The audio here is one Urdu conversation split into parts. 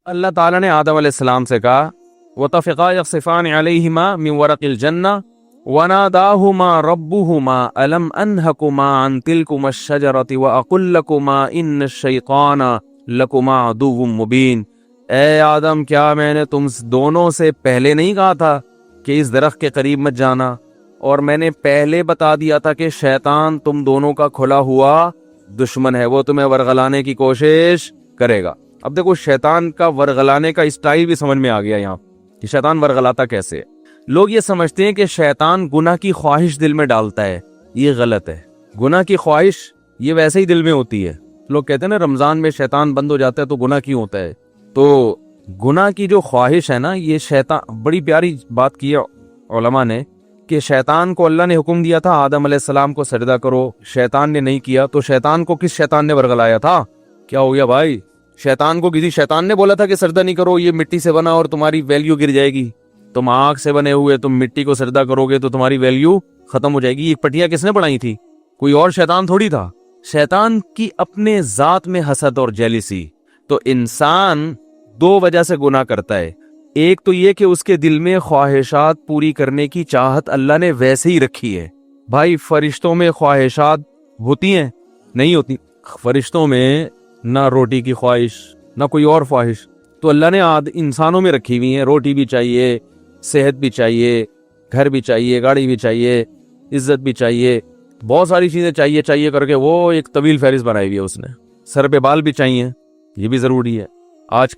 اللہ تعالیٰ نے آدم علیہ السلام سے کہا وَطَفِقَا يَخْصِفَانِ عَلَيْهِمَا مِنْ وَرَقِ الْجَنَّةِ وَنَادَاهُمَا رَبُّهُمَا أَلَمْ أَنْهَكُمَا عَنْ تِلْكُمَا الشَّجَرَةِ وَأَقُلْ لَكُمَا إِنَّ الشَّيْطَانَ لَكُمَا عَدُوٌّ مُبِينٌ۔ اے آدم، کیا میں نے تم دونوں سے پہلے نہیں کہا تھا کہ اس درخت کے قریب مت جانا، اور میں نے پہلے بتا دیا تھا کہ شیطان تم دونوں کا کھلا ہوا دشمن ہے، وہ تمہیں ورغلانے کی کوشش کرے گا۔ اب دیکھو شیطان کا ورغلانے کا اسٹائل بھی سمجھ میں آ گیا یہاں کہ شیطان ورغلاتا کیسے ہے۔ لوگ یہ سمجھتے ہیں کہ شیطان گناہ کی خواہش دل میں ڈالتا ہے، یہ غلط ہے۔ گناہ کی خواہش یہ ویسے ہی دل میں ہوتی ہے۔ لوگ کہتے ہیں نا رمضان میں شیطان بند ہو جاتا ہے تو گناہ کیوں ہوتا ہے؟ تو گناہ کی جو خواہش ہے نا، یہ شیطان، بڑی پیاری بات کی ہے علماء نے کہ شیطان کو اللہ نے حکم دیا تھا آدم علیہ السلام کو سجدہ کرو، شیطان نے نہیں کیا، تو شیطان کو کس شیطان نے ورغلایا تھا؟ کیا ہو گیا بھائی؟ شیطان کو کسی شیطان نے بولا تھا کہ سجدہ نہیں کرو، یہ مٹی سے بنا اور تمہاری ویلیو گر جائے گی، تم آگ سے بنے ہوئے، تم مٹی کو سجدہ کرو گے تو تمہاری ویلیو ختم ہو جائے گی۔ یہ پٹیاں کس نے بنائی تھی؟ کوئی اور شیطان تھوڑی تھا۔ شیطان کی اپنے ذات میں حسد اور جیلیسی۔ تو انسان دو وجہ سے گناہ کرتا ہے، ایک تو یہ کہ اس کے دل میں خواہشات پوری کرنے کی چاہت اللہ نے ویسے ہی رکھی ہے۔ بھائی فرشتوں میں خواہشات ہوتی ہیں؟ نہیں ہوتی۔ فرشتوں میں نہ روٹی کی خواہش نہ کوئی اور خواہش، تو اللہ نے انسانوں میں رکھی ہوئی ہیں۔ روٹی بھی چاہیے، صحت بھی چاہیے، گھر بھی چاہیے، گاڑی بھی چاہیے، عزت بھی چاہیے، بہت ساری چیزیں چاہیے کر کے وہ ایک طویل فہرست بنائی ہوئی ہے اس نے۔ سر پہ بال بھی چاہیے، یہ بھی ضروری ہے۔ آج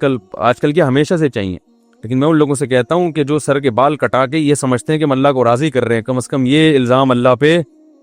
کل کیا ہمیشہ سے چاہیے، لیکن میں ان لوگوں سے کہتا ہوں کہ جو سر کے بال کٹا کے یہ سمجھتے ہیں کہ ہم اللہ کو راضی کر رہے ہیں، کم از کم یہ الزام اللہ پہ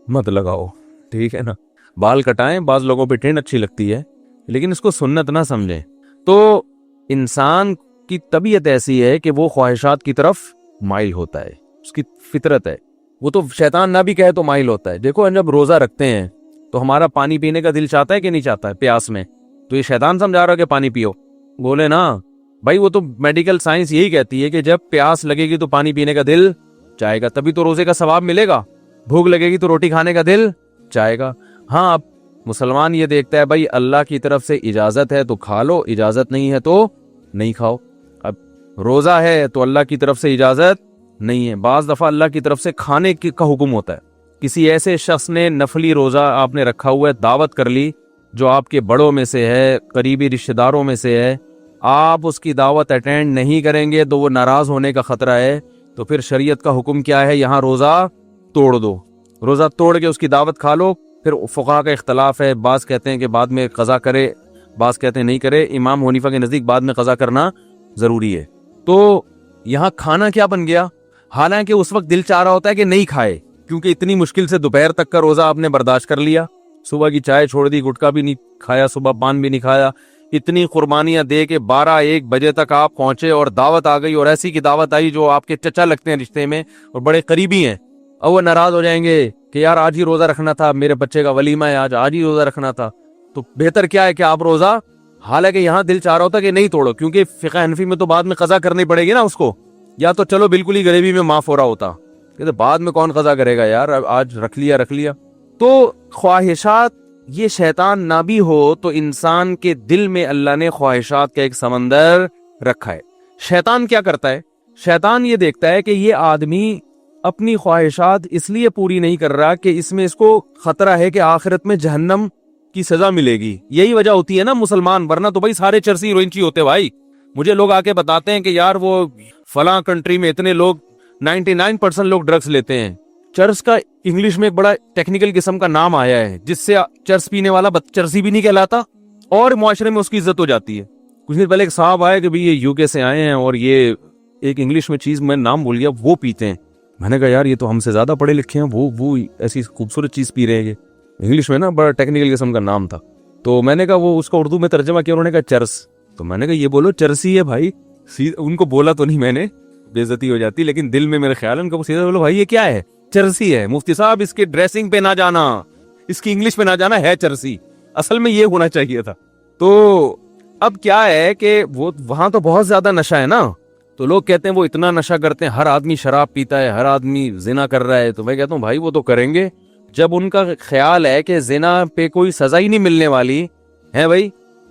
مت لگاؤ، ٹھیک ہے نا؟ بال کٹائیں، بعض لوگوں پہ ٹرینڈ اچھی لگتی ہے لیکن اس کو سنت نہ سمجھیں۔ تو انسان کی طبیعت ایسی ہے کہ وہ خواہشات کی طرف مائل ہوتا ہے، اس کی فطرت ہے، وہ تو شیطان نہ بھی کہے تو مائل ہوتا ہے۔ دیکھو جب روزہ رکھتے ہیں تو ہمارا پانی پینے کا دل چاہتا ہے کہ نہیں چاہتا ہے پیاس میں؟ تو یہ شیطان سمجھا رہا ہے کہ پانی پیو؟ بولے نا بھائی، وہ تو میڈیکل سائنس یہی کہتی ہے کہ جب پیاس لگے گی تو پانی پینے کا دل چاہے گا، تبھی تو روزے کا ثواب ملے گا۔ بھوک لگے گی تو روٹی کھانے کا دل چاہے گا۔ ہاں، اب مسلمان یہ دیکھتا ہے بھائی اللہ کی طرف سے اجازت ہے تو کھا لو، اجازت نہیں ہے تو نہیں کھاؤ۔ اب روزہ ہے تو اللہ کی طرف سے اجازت نہیں ہے، بعض دفعہ اللہ کی طرف سے کھانے کا حکم ہوتا ہے۔ کسی ایسے شخص نے نفلی روزہ آپ نے رکھا ہوا ہے، دعوت کر لی جو آپ کے بڑوں میں سے ہے، قریبی رشتہ داروں میں سے ہے، آپ اس کی دعوت اٹینڈ نہیں کریں گے تو وہ ناراض ہونے کا خطرہ ہے، تو پھر شریعت کا حکم کیا ہے؟ یہاں روزہ توڑ دو، روزہ توڑ کے اس کی دعوت کھا لو۔ پھر فقہا کا اختلاف ہے، بعض کہتے ہیں کہ بعد میں قضا کرے، بعض کہتے ہیں نہیں کرے۔ امام حنیفہ کے نزدیک بعد میں قضا کرنا ضروری ہے۔ تو یہاں کھانا کیا بن گیا؟ حالانکہ اس وقت دل چاہ رہا ہوتا ہے کہ نہیں کھائے، کیونکہ اتنی مشکل سے دوپہر تک کا روزہ آپ نے برداشت کر لیا، صبح کی چائے چھوڑ دی، گٹکا بھی نہیں کھایا، صبح پان بھی نہیں کھایا، اتنی قربانیاں دے کے 12-1 بجے تک آپ پہنچے اور دعوت آ گئی، اور ایسی کی دعوت آئی جو آپ کے چچا لگتے ہیں رشتے میں اور بڑے قریبی ہیں، اور وہ ناراض ہو جائیں گے کہ یار آج ہی روزہ رکھنا تھا، میرے بچے کا ولیمہ ہے، آج ہی روزہ رکھنا تھا۔ تو بہتر کیا ہے کہ آپ روزہ، حالانکہ یہاں دل چاہ رہا ہوتا کہ نہیں توڑو، کیونکہ فقہ حنفی میں تو بعد میں قضا کرنی پڑے گی نا اس کو، یا تو چلو بالکل ہی غریبی میں معاف ہو رہا ہوتا، کہ بعد میں کون قضا کرے گا یار، آج رکھ لیا۔ تو خواہشات، یہ شیطان نہ بھی ہو تو انسان کے دل میں اللہ نے خواہشات کا ایک سمندر رکھا ہے۔ شیطان کیا کرتا ہے؟ شیطان یہ دیکھتا ہے کہ یہ آدمی اپنی خواہشات اس لیے پوری نہیں کر رہا کہ اس میں اس کو خطرہ ہے کہ آخرت میں جہنم کی سزا ملے گی۔ یہی وجہ ہوتی ہے نا مسلمان، ورنہ تو بھائی سارے چرسی ہیروئنچی ہوتے بھائی۔ مجھے لوگ آ کے بتاتے ہیں کہ یار وہ فلاں کنٹری میں اتنے لوگ 99% لوگ ڈرگز لیتے ہیں۔ چرس کا انگلش میں ایک بڑا ٹیکنیکل قسم کا نام آیا ہے جس سے چرس پینے والا چرسی بھی نہیں کہلاتا اور معاشرے میں اس کی عزت ہو جاتی ہے۔ کچھ دن پہلے ایک صاحب آئے کہ بھی یہ UK سے آئے ہیں اور یہ ایک انگلش میں چیز میں نام بھول گیا، وہ پیتے ہیں۔ میں نے کہا یار یہ تو ہم سے زیادہ پڑھے لکھے ہیں، وہ ایسی خوبصورت چیز پی رہے ہیں۔ انگلش میں نا بڑا ٹیکنیکل قسم کا نام تھا، تو میں نے کہا وہ اس کو اردو میں ترجمہ کیا، انہوں نے کہا چرس۔ تو میں نے کہا یہ بولو چرسی ہے بھائی، ان کو بولا تو نہیں میں نے، بے عزتی ہو جاتی، لیکن دل میں میرے خیال ہے ان کو سیدھا بولو بھائی یہ کیا ہے؟ چرسی ہے۔ مفتی صاحب اس کے ڈریسنگ پہ نہ جانا، اس کی انگلش پہ نہ جانا، ہے چرسی، اصل میں یہ ہونا چاہیے تھا۔ تو اب کیا ہے کہ وہ وہاں تو بہت زیادہ نشہ ہے نا، تو لوگ کہتے ہیں وہ اتنا نشہ کرتے ہیں، ہر آدمی شراب پیتا ہے، ہر آدمی زنا کر رہا ہے۔ تو میں کہتا ہوں بھائی وہ تو کریں گے، جب ان کا خیال ہے کہ زنا پہ کوئی سزا ہی نہیں ملنے والی ہے بھائی،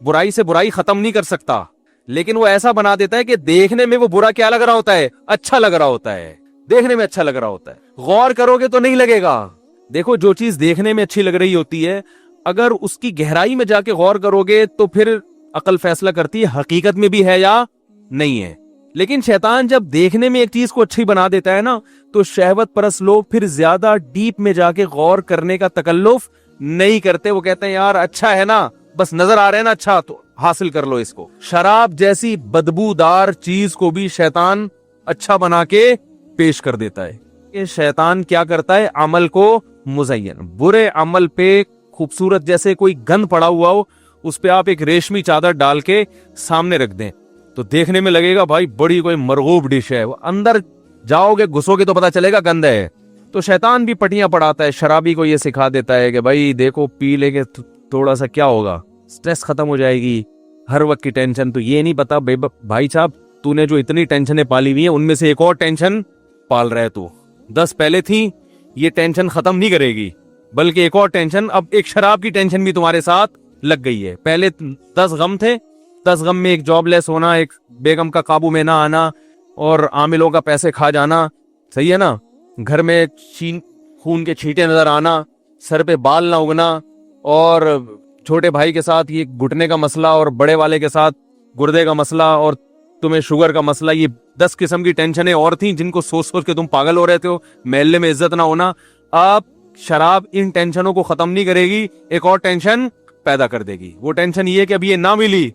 برائی سے برائی ختم نہیں کر سکتا، لیکن وہ ایسا بنا دیتا ہے کہ دیکھنے میں وہ برا کیا لگ رہا ہوتا ہے، اچھا لگ رہا ہوتا ہے، دیکھنے میں اچھا لگ رہا ہوتا ہے۔ غور کرو گے تو نہیں لگے گا۔ دیکھو جو چیز دیکھنے میں اچھی لگ رہی ہوتی ہے، اگر اس کی گہرائی میں جا کے غور کرو گے تو پھر عقل فیصلہ کرتی ہے حقیقت میں بھی ہے یا نہیں ہے۔ لیکن شیطان جب دیکھنے میں ایک چیز کو اچھی بنا دیتا ہے نا، تو شہوت پرست لوگ پھر زیادہ ڈیپ میں جا کے غور کرنے کا تکلف نہیں کرتے۔ وہ کہتے ہیں یار اچھا ہے نا، بس نظر آ رہے ہیں نا، اچھا تو حاصل کر لو اس کو۔ شراب جیسی بدبودار چیز کو بھی شیطان اچھا بنا کے پیش کر دیتا ہے۔ کہ شیطان کیا کرتا ہے، عمل کو مزین، برے عمل پہ خوبصورت جیسے کوئی گند پڑا ہوا ہو، اس پہ آپ ایک ریشمی چادر ڈال کے سامنے رکھ دیں تو دیکھنے میں لگے گا بھائی بڑی کوئی مرغوب ڈش ہے، وہ اندر جاؤ گے گھسو گے تو پتا چلے گا گند ہے۔ تو شیطان بھی پٹیاں پڑھاتا ہے، شرابی کو یہ سکھا دیتا ہے کہ بھائی دیکھو پی لے کے تھوڑا سا کیا ہوگا، سٹریس ختم ہو جائے گی، ہر وقت کی ٹینشن۔ تو یہ نہیں پتا بھائی صاحب تو نے جو اتنی ٹینشنیں پالی ہوئی ہیں ان میں سے ایک اور ٹینشن پال رہے، تو 10 پہلے تھی، یہ ٹینشن ختم نہیں کرے گی بلکہ ایک اور ٹینشن، اب ایک شراب کی ٹینشن بھی تمہارے ساتھ لگ گئی ہے۔ پہلے 10 غم تھے، 10 غم میں ایک جاب لیس ہونا، ایک بیگم کا قابو میں نہ آنا اور عاملوں کا پیسے کھا جانا، صحیح ہے نا، گھر میں خون کے چھینٹے نظر آنا، سر پہ بال نہ اگنا، اور چھوٹے بھائی کے ساتھ یہ گھٹنے کا مسئلہ اور بڑے والے کے ساتھ گردے کا مسئلہ اور تمہیں شوگر کا مسئلہ، یہ 10 قسم کی ٹینشنیں اور تھیں جن کو سوچ سوچ کے تم پاگل ہو رہے تھے، محلے میں عزت نہ ہونا۔ آپ شراب ان ٹینشنوں کو ختم نہیں کرے گی، ایک اور ٹینشن پیدا کر دے گی۔ وہ ٹینشن یہ کہ اب یہ نہ ملی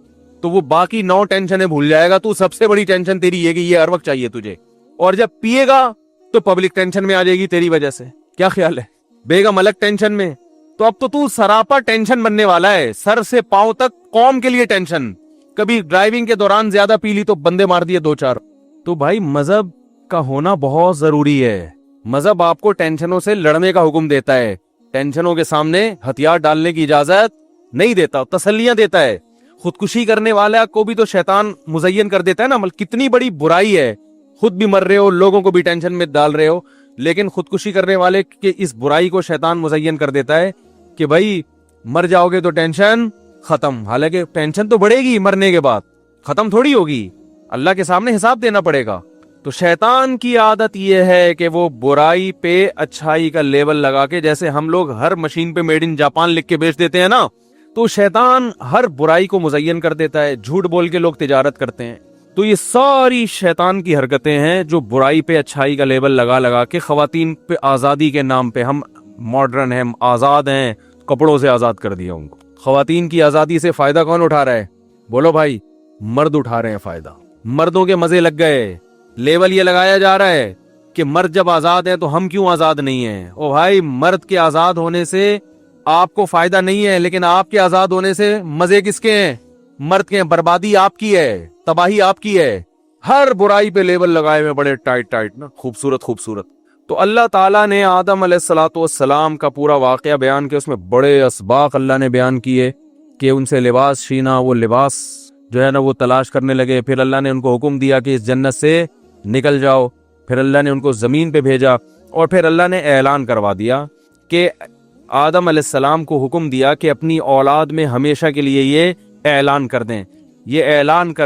تو وہ باقی 9 ٹینشنیں بھول جائے گا، تو سب سے بڑی ٹینشن تیری یہ کہ یہ ہر وقت چاہیے تجھے، اور جب پیے گا تو پبلک ٹینشن میں آ جائے گی تیری وجہ سے۔ کیا خیال ہے؟ بیگم الگ ٹینشن میں، تو اب تو سراپا ٹینشن بننے والا ہے، سر سے پاؤں تک قوم کے لیے ٹینشن۔ کبھی ڈرائیونگ کے دوران زیادہ پی لی تو بندے مار دیے 2-4۔ تو بھائی مذہب کا ہونا بہت ضروری ہے۔ مذہب آپ کو ٹینشنوں سے لڑنے کا حکم دیتا ہے، ٹینشنوں کے سامنے ہتھیار ڈالنے کی اجازت نہیں دیتا، تسلیاں دیتا ہے۔ خودکشی کرنے والا کو بھی تو شیطان مزین کر دیتا ہے نا، کتنی بڑی برائی ہے، خود بھی مر رہے ہو، لوگوں کو بھی ٹینشن میں ڈال رہے ہو، لیکن خودکشی کرنے والے کے اس برائی کو شیطان مزین کر دیتا ہے کہ بھائی مر جاؤ گے تو ٹینشن ختم۔ حالانکہ ٹینشن تو بڑھے گی، مرنے کے بعد ختم تھوڑی ہوگی، اللہ کے سامنے حساب دینا پڑے گا۔ تو شیطان کی عادت یہ ہے کہ وہ برائی پہ اچھائی کا لیبل لگا کے، جیسے ہم لوگ ہر مشین پہ میڈ ان جاپان لکھ کے بیچ دیتے ہیں نا، تو شیطان ہر برائی کو مزین کر دیتا ہے، جھوٹ بول کے لوگ تجارت کرتے ہیں۔ تو یہ ساری شیطان کی حرکتیں ہیں جو برائی پہ اچھائی کا لیبل لگا لگا کے خواتین پہ آزادی کے نام پہ، ہم ماڈرن ہیں، آزاد ہیں، کپڑوں سے آزاد کر دیا ان کو۔ خواتین کی آزادی سے فائدہ کون اٹھا رہا ہے؟ بولو بھائی، مرد اٹھا رہے ہیں فائدہ۔ مردوں کے مزے لگ گئے، لیبل یہ لگایا جا رہا ہے کہ مرد جب آزاد ہے تو ہم کیوں آزاد نہیں ہیں؟ او بھائی، مرد کے آزاد ہونے سے آپ کو فائدہ نہیں ہے، لیکن آپ کے آزاد ہونے سے مزے کس کے ہیں؟ مرد کے ہیں۔ بربادی آپ کی ہے، تباہی آپ کی ہے۔ ہر برائی پہ لیبل لگائے ہوئے بڑے ٹائٹ نا، خوبصورت۔ تو اللہ تعالیٰ نے آدم علیہ السلام کا پورا واقعہ بیان کیا، اس میں بڑے اسباق اللہ نے بیان کیے کہ ان سے لباس چھینا، وہ لباس جو ہے نا وہ تلاش کرنے لگے، پھر اللہ نے ان کو حکم دیا کہ اس جنت سے نکل جاؤ، پھر اللہ نے ان کو زمین پہ بھیجا، اور پھر اللہ نے اعلان کروا دیا کہ آدم علیہ السلام کو حکم دیا کہ اپنی اولاد میں ہمیشہ کے لیے یہ اعلان کر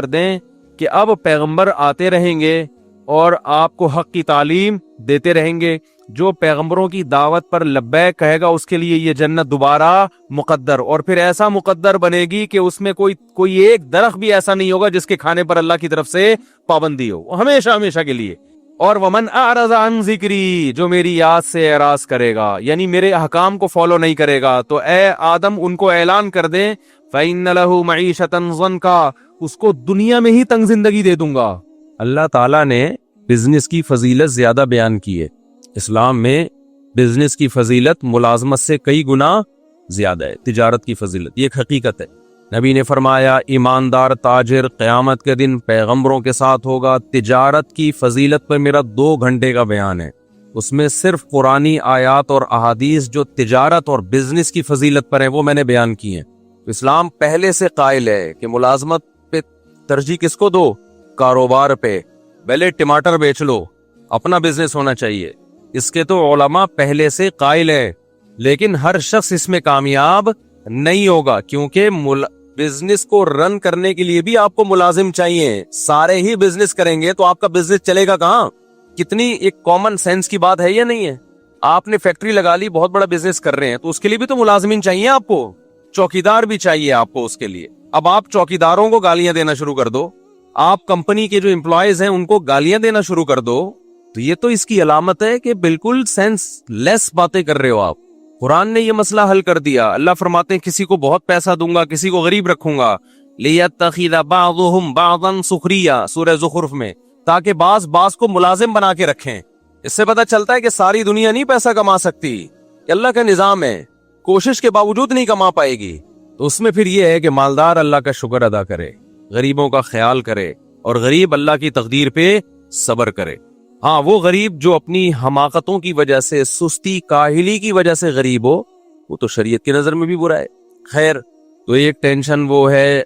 دیں کہ اب پیغمبر آتے رہیں گے اور آپ کو حق کی تعلیم دیتے رہیں گے، جو پیغمبروں کی دعوت پر لبیک کہے گا اس کے لیے یہ جنت دوبارہ مقدر، اور پھر ایسا مقدر بنے گی کہ اس میں کوئی ایک درخت بھی ایسا نہیں ہوگا جس کے کھانے پر اللہ کی طرف سے پابندی ہو، ہمیشہ کے لیے۔ اور ومن اعرض عن ذکری، جو میری یاد سے اعراض کرے گا، یعنی میرے احکام کو فالو نہیں کرے گا، تو اے آدم ان کو اعلان کر دیں فَإِنَّ لَهُ مَعِيشَةً ضَنْكَا، اس کو دنیا میں ہی تنگ زندگی دے دوں گا۔ اللہ تعالیٰ نے بزنس کی فضیلت زیادہ بیان کی ہے، اسلام میں بزنس کی فضیلت ملازمت سے کئی گنا زیادہ ہے، تجارت کی فضیلت، یہ ایک حقیقت ہے۔ نبی نے فرمایا ایماندار تاجر قیامت کے دن پیغمبروں کے ساتھ ہوگا۔ تجارت کی فضیلت پر میرا 2 گھنٹے کا بیان ہے، اس میں صرف قرآنی آیات اور احادیث جو تجارت اور بزنس کی فضیلت پر ہیں وہ میں نے بیان کی ہیں۔ اسلام پہلے سے قائل ہے کہ ملازمت پہ ترجیح کس کو دو؟ کاروبار پہ، پہلے ٹماٹر بیچ لو، اپنا بزنس ہونا چاہیے، اس کے تو علماء پہلے سے قائل ہے، لیکن ہر شخص اس میں کامیاب نہیں ہوگا، کیونکہ بزنس کو رن کرنے کے لیے بھی آپ کو ملازم چاہیے. سارے ہی بزنس کریں گے تو آپ کا بزنس چلے گا کہاں؟ کتنی ایک کامن سینس کی بات ہے یا نہیں ہے؟ آپ نے فیکٹری لگا لی, بہت بڑا بزنس کر رہے ہیں, تو اس کے لیے بھی تو ملازمین چاہیے آپ کو, چوکیدار بھی چاہیے آپ کو اس کے لیے. اب آپ چوکیداروں کو گالیاں دینا شروع کر دو, آپ کمپنی کے جو امپلائیز ہیں ان کو گالیاں دینا شروع کر دو, تو یہ تو اس کی علامت ہے کہ بالکل سینس لیس باتیں کر رہے ہو آپ. قرآن نے یہ مسئلہ حل کر دیا. اللہ فرماتے ہیں کسی کو بہت پیسہ دوں گا, کسی کو غریب رکھوں گا. لِيَتَّخِذَ بَعْضُهُمْ بَعْضًا سُخْرِيًّا سورہ زخرف میں, تاکہ بعض کو ملازم بنا کے رکھیں. اس سے پتہ چلتا ہے کہ ساری دنیا نہیں پیسہ کما سکتی, کہ اللہ کا نظام ہے, کوشش کے باوجود نہیں کما پائے گی. تو اس میں پھر یہ ہے کہ مالدار اللہ کا شکر ادا کرے, غریبوں کا خیال کرے, اور غریب اللہ کی تقدیر پہ صبر کرے. ہاں, وہ غریب جو اپنی حماقتوں کی وجہ سے, سستی کاہلی کی وجہ سے غریب ہو, وہ تو شریعت کی نظر میں بھی برا ہے. خیر, تو ایک ٹینشن وہ ہے.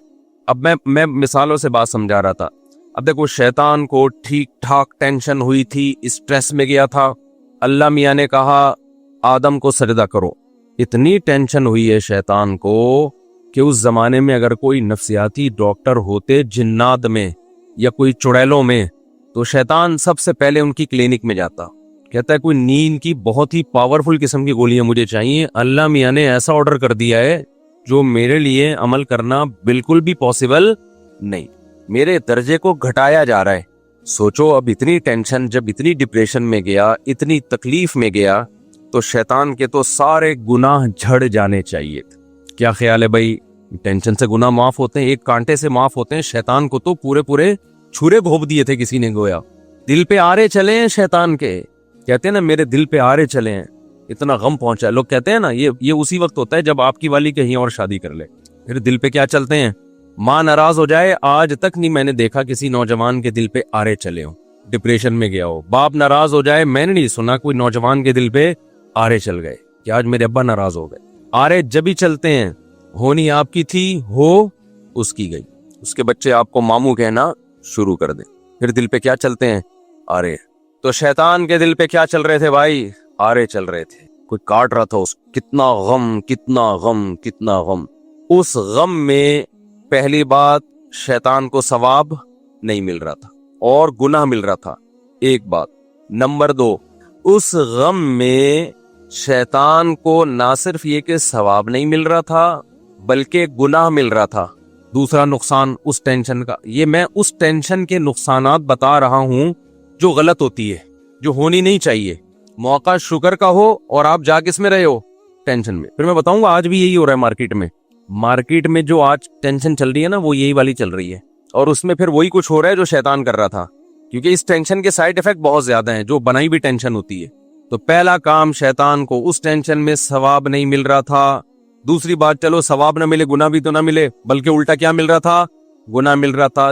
اب میں مثالوں سے بات سمجھا رہا تھا. اب دیکھو, شیطان کو ٹھیک ٹھاک ٹینشن ہوئی تھی, اسٹریس میں گیا تھا. اللہ میاں نے کہا آدم کو سجدہ کرو. اتنی ٹینشن ہوئی ہے شیطان کو کہ اس زمانے میں اگر کوئی نفسیاتی ڈاکٹر ہوتے جنات میں یا کوئی چڑیلوں میں, تو شیطان سب سے پہلے ان کی کلینک میں جاتا, کہتا ہے کوئی نیند کی بہت ہی پاورفل قسم کی گولیاں مجھے چاہیے. اللہ میاں نے ایسا آرڈر کر دیا ہے جو میرے لیے عمل کرنا بالکل بھی پاسبل نہیں, میرے درجے کو گھٹایا جا رہا ہے. سوچو, اب اتنی ٹینشن, جب اتنی ڈپریشن میں گیا, اتنی تکلیف میں گیا, تو شیطان کے تو سارے گناہ جھڑ جانے چاہیے. کیا خیال ہے بھائی؟ ٹینشن سے گناہ معاف ہوتے ہیں, ایک کانٹے سے معاف ہوتے ہیں. شیطان کو تو پورے چھرے گھونپ دیے تھے کسی نے, گویا دل پہ آرے چلے ہیں شیطان کے. کہتے ہیں نا میرے دل پہ آرے چلے ہیں, اتنا غم پہنچا ہے. لوگ کہتے ہیں نا یہ اسی وقت ہوتا ہے جب آپ کی والی کہیں اور شادی کر لے. پھر دل پہ کیا چلتے ہیں؟ ماں ناراض ہو جائے, آج تک نہیں میں نے دیکھا کسی نوجوان کے دل پہ آرے چلے ہوں, ڈپریشن میں گیا ہو. باپ ناراض ہو جائے, میں نے نہیں سنا کوئی نوجوان کے دل پہ آرے چل گئے کہ آج میرے ابا ناراض ہو گئے. آرے جب ہی چلتے ہیں, ہونی آپ کی تھی, ہو اس کی گئی. اس کے بچے آپ کو ماموں کہنا شروع کر دیں, پھر دل پہ کیا چلتے ہیں؟ آرے. تو شیطان کے دل پہ کیا چل رہے تھے بھائی؟ آرے چل رہے تھے. کوئی کاٹ رہا تھا اس, کتنا غم کتنا غم کتنا غم. اس غم میں پہلی بات شیطان کو ثواب نہیں مل رہا تھا اور گناہ مل رہا تھا, ایک بات. نمبر 2, اس غم میں شیطان کو نہ صرف یہ کہ ثواب نہیں مل رہا تھا بلکہ گناہ مل رہا تھا. دوسرا نقصان اس ٹینشن کا, یہ میں اس ٹینشن کے نقصانات بتا رہا ہوں جو غلط ہوتی ہے, جو ہونی نہیں چاہیے. موقع شکر کا ہو اور آپ جا کس میں رہے ہو؟ ٹینشن میں. پھر میں بتاؤں گا آج بھی یہی ہو رہا ہے مارکیٹ میں جو آج ٹینشن چل رہی ہے نا, وہ یہی والی چل رہی ہے. اور اس میں پھر وہی کچھ ہو رہا ہے جو شیطان کر رہا تھا, کیونکہ اس ٹینشن کے سائیڈ ایفیکٹ بہت زیادہ ہیں, جو بنائی بھی ٹینشن ہوتی ہے. تو پہلا کام, شیطان کو اس ٹینشن میں ثواب نہیں مل رہا تھا. دوسری بات, چلو ثواب نہ ملے, گناہ بھی تو نہ ملے, بلکہ الٹا کیا مل رہا تھا؟ گناہ مل رہا تھا.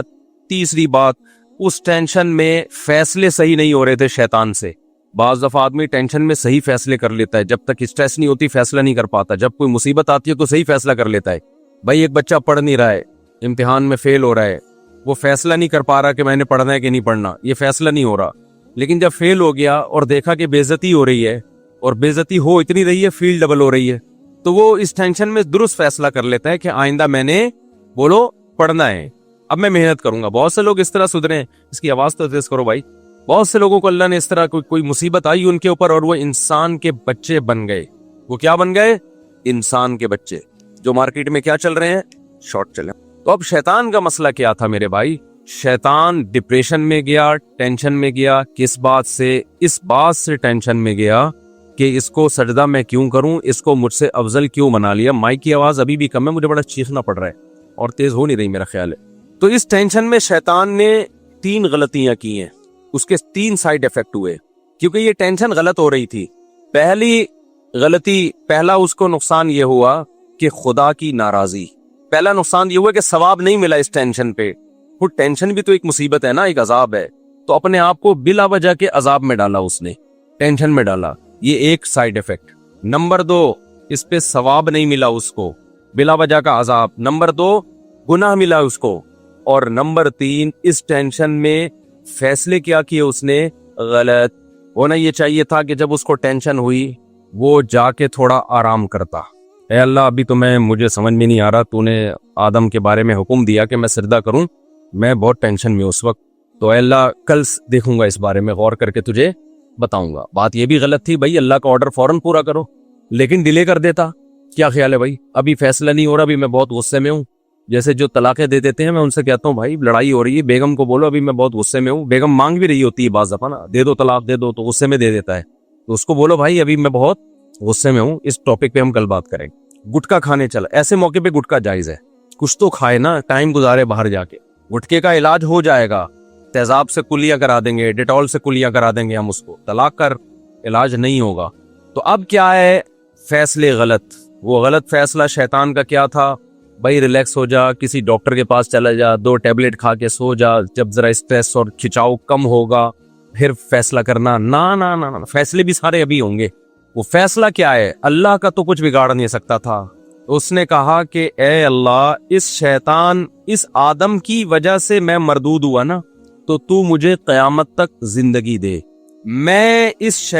تیسری بات, اس ٹینشن میں فیصلے صحیح نہیں ہو رہے تھے شیطان سے. بعض دفعہ آدمی ٹینشن میں صحیح فیصلے کر لیتا ہے, جب تک اسٹریس نہیں ہوتی فیصلہ نہیں کر پاتا. جب کوئی مصیبت آتی ہے تو صحیح فیصلہ کر لیتا ہے. بھائی ایک بچہ پڑھ نہیں رہا ہے, امتحان میں فیل ہو رہا ہے, وہ فیصلہ نہیں کر پا رہا کہ میں نے پڑھنا ہے کہ نہیں پڑھنا, یہ فیصلہ نہیں ہو رہا. لیکن جب فیل ہو گیا اور دیکھا کہ بے عزتی ہو رہی ہے, اور بے عزتی ہو اتنی رہی ہے, فیل ڈبل ہو رہی ہے, تو وہ اس ٹینشن میں درست فیصلہ کر لیتا ہے کہ آئندہ میں نے بولو پڑھنا ہے, اب میں محنت کروں گا. بہت سے لوگ اس طرح سدھرے ہیں. اس کی آواز تو تیز کرو بھائی. بہت سے لوگوں کو اللہ نے اس طرح کوئی مصیبت آئی ان کے اوپر اور وہ انسان کے بچے بن گئے. وہ کیا بن گئے؟ انسان کے بچے, جو مارکیٹ میں کیا چل رہے ہیں؟ شارٹ چلے. تو اب شیطان کا مسئلہ کیا تھا میرے بھائی؟ شیطان ڈپریشن میں گیا, ٹینشن میں گیا. کس بات سے؟ اس بات سے ٹینشن میں گیا کہ اس کو سجدہ میں کیوں کروں, اس کو مجھ سے افضل کیوں بنا لیا. مائک کی آواز ابھی بھی کم ہے, مجھے بڑا چیخنا پڑ رہا ہے اور تیز ہو نہیں رہی میرا خیال ہے. تو اس ٹینشن میں شیطان نے 3 غلطیاں کی ہیں, اس کے 3 سائیڈ ایفیکٹ ہوئے, کیونکہ یہ ٹینشن غلط ہو رہی تھی. پہلا اس کو نقصان یہ ہوا کہ خدا کی ناراضی. پہلا نقصان یہ ہوا کہ ثواب نہیں ملا اس ٹینشن پہ. وہ ٹینشن بھی تو ایک مصیبت ہے نا, ایک عذاب ہے. تو اپنے آپ کو بلا وجہ کے عذاب میں ڈالا, اس نے ٹینشن میں ڈالا. یہ ایک سائیڈ ایفیکٹ. نمبر 2, اس پہ ثواب نہیں ملا اس کو, بلا وجہ کا عذاب. نمبر 2, گناہ ملا اس کو. اور نمبر 3, اس ٹینشن میں فیصلے کیا کیے اس نے؟ غلط. ہونا یہ چاہیے تھا کہ جب اس کو ٹینشن ہوئی وہ جا کے تھوڑا آرام کرتا. اے اللہ ابھی تو مجھے سمجھ میں نہیں آ رہا, تو نے آدم کے بارے میں حکم دیا کہ میں سجدہ کروں، میں بہت ٹینشن میں اس وقت، تو اے اللہ کل دیکھوں گا اس بارے میں، غور کر کے تجھے بتاؤں گا۔ بات یہ بھی غلط تھی بھائی، اللہ کا آرڈر فوراً پورا کرو، لیکن ڈیلے کر دیتا۔ کیا خیال ہے بھائی؟ ابھی فیصلہ نہیں ہو رہا، ابھی میں بہت غصے میں ہوں۔ جیسے جو طلاقیں دے دیتے ہیں، میں ان سے کہتا ہوں بھائی لڑائی ہو رہی ہے، بیگم کو بولو ابھی میں بہت غصے میں ہوں، بیگم مانگ بھی رہی ہوتی ہے بعض دفعہ نا، دے دو طلاق دے دو، تو غصے میں دے دیتا ہے، تو اس کو بولو بھائی ابھی میں بہت غصے میں ہوں، اس ٹاپک پہ ہم کل بات کریں گے۔ گٹکا کھانے چلا، ایسے موقع پہ گٹکا جائز ہے، کچھ تو کھائے نا، ٹائم گزارے باہر جا کے، گٹکے کا علاج ہو جائے گا، تیزاب سے کلیاں کرا دیں گے، ڈیٹول سے کلیاں کرا دیں گے ہم اس کو، طلاق کا علاج نہیں ہوگا۔ تو اب کیا ہے؟ فیصلے غلط، وہ غلط فیصلہ شیطان کا کیا تھا؟ بھائی ریلیکس ہو جا، کسی ڈاکٹر کے پاس چلا جا، 2 ٹیبلٹ کھا کے سو جا، جب ذرا اسٹریس اور کھچاؤ کم ہوگا پھر فیصلہ کرنا۔ نا فیصلے بھی سارے ابھی ہوں گے۔ وہ فیصلہ کیا ہے؟ اللہ کا تو کچھ بگاڑ نہیں سکتا تھا۔ اس نے کہا کہ اے اللہ، اس شیطان، اس آدم کی وجہ سے میں مردود ہوا نا، تو مجھے قیامت تک زندگی دے، میں اس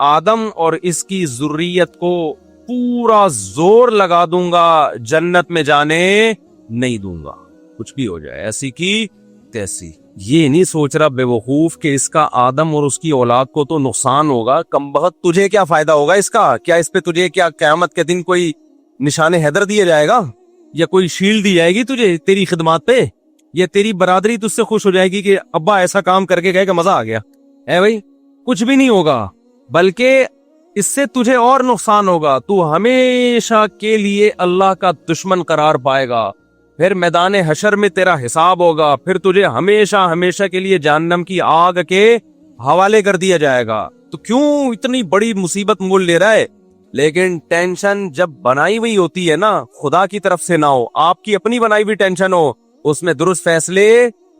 آدم اور اس کی ذریت کو پورا زور لگا دوں گا، جنت میں جانے نہیں دوں گا، کچھ بھی ہو جائے، ایسی کی تیسی۔ یہ نہیں سوچ رہا بے وقوف کہ اس کا آدم اور اس کی اولاد کو تو نقصان ہوگا، کم بخت تجھے کیا فائدہ ہوگا اس کا؟ کیا اس پہ تجھے کیا قیامت کے دن کوئی نشان حیدر دیا جائے گا، یا کوئی شیلڈ دی جائے گی تجھے تیری خدمات پہ، یا تیری برادری تجھ سے خوش ہو جائے گی کہ ابا ایسا کام کر کے گئے کہ مزہ آ گیا؟ اے بھائی کچھ بھی نہیں ہوگا، بلکہ اس سے تجھے اور نقصان ہوگا، تو ہمیشہ کے لیے اللہ کا دشمن قرار پائے گا، پھر میدان حشر میں تیرا حساب ہوگا، پھر تجھے ہمیشہ کے لیے جہنم کی آگ کے حوالے کر دیا جائے گا۔ تو کیوں اتنی بڑی مصیبت مول لے رہا ہے؟ لیکن ٹینشن جب بنائی ہوئی ہوتی ہے نا، خدا کی طرف سے نہ ہو، آپ کی اپنی بنائی ہوئی ٹینشن ہو، اس میں درست فیصلے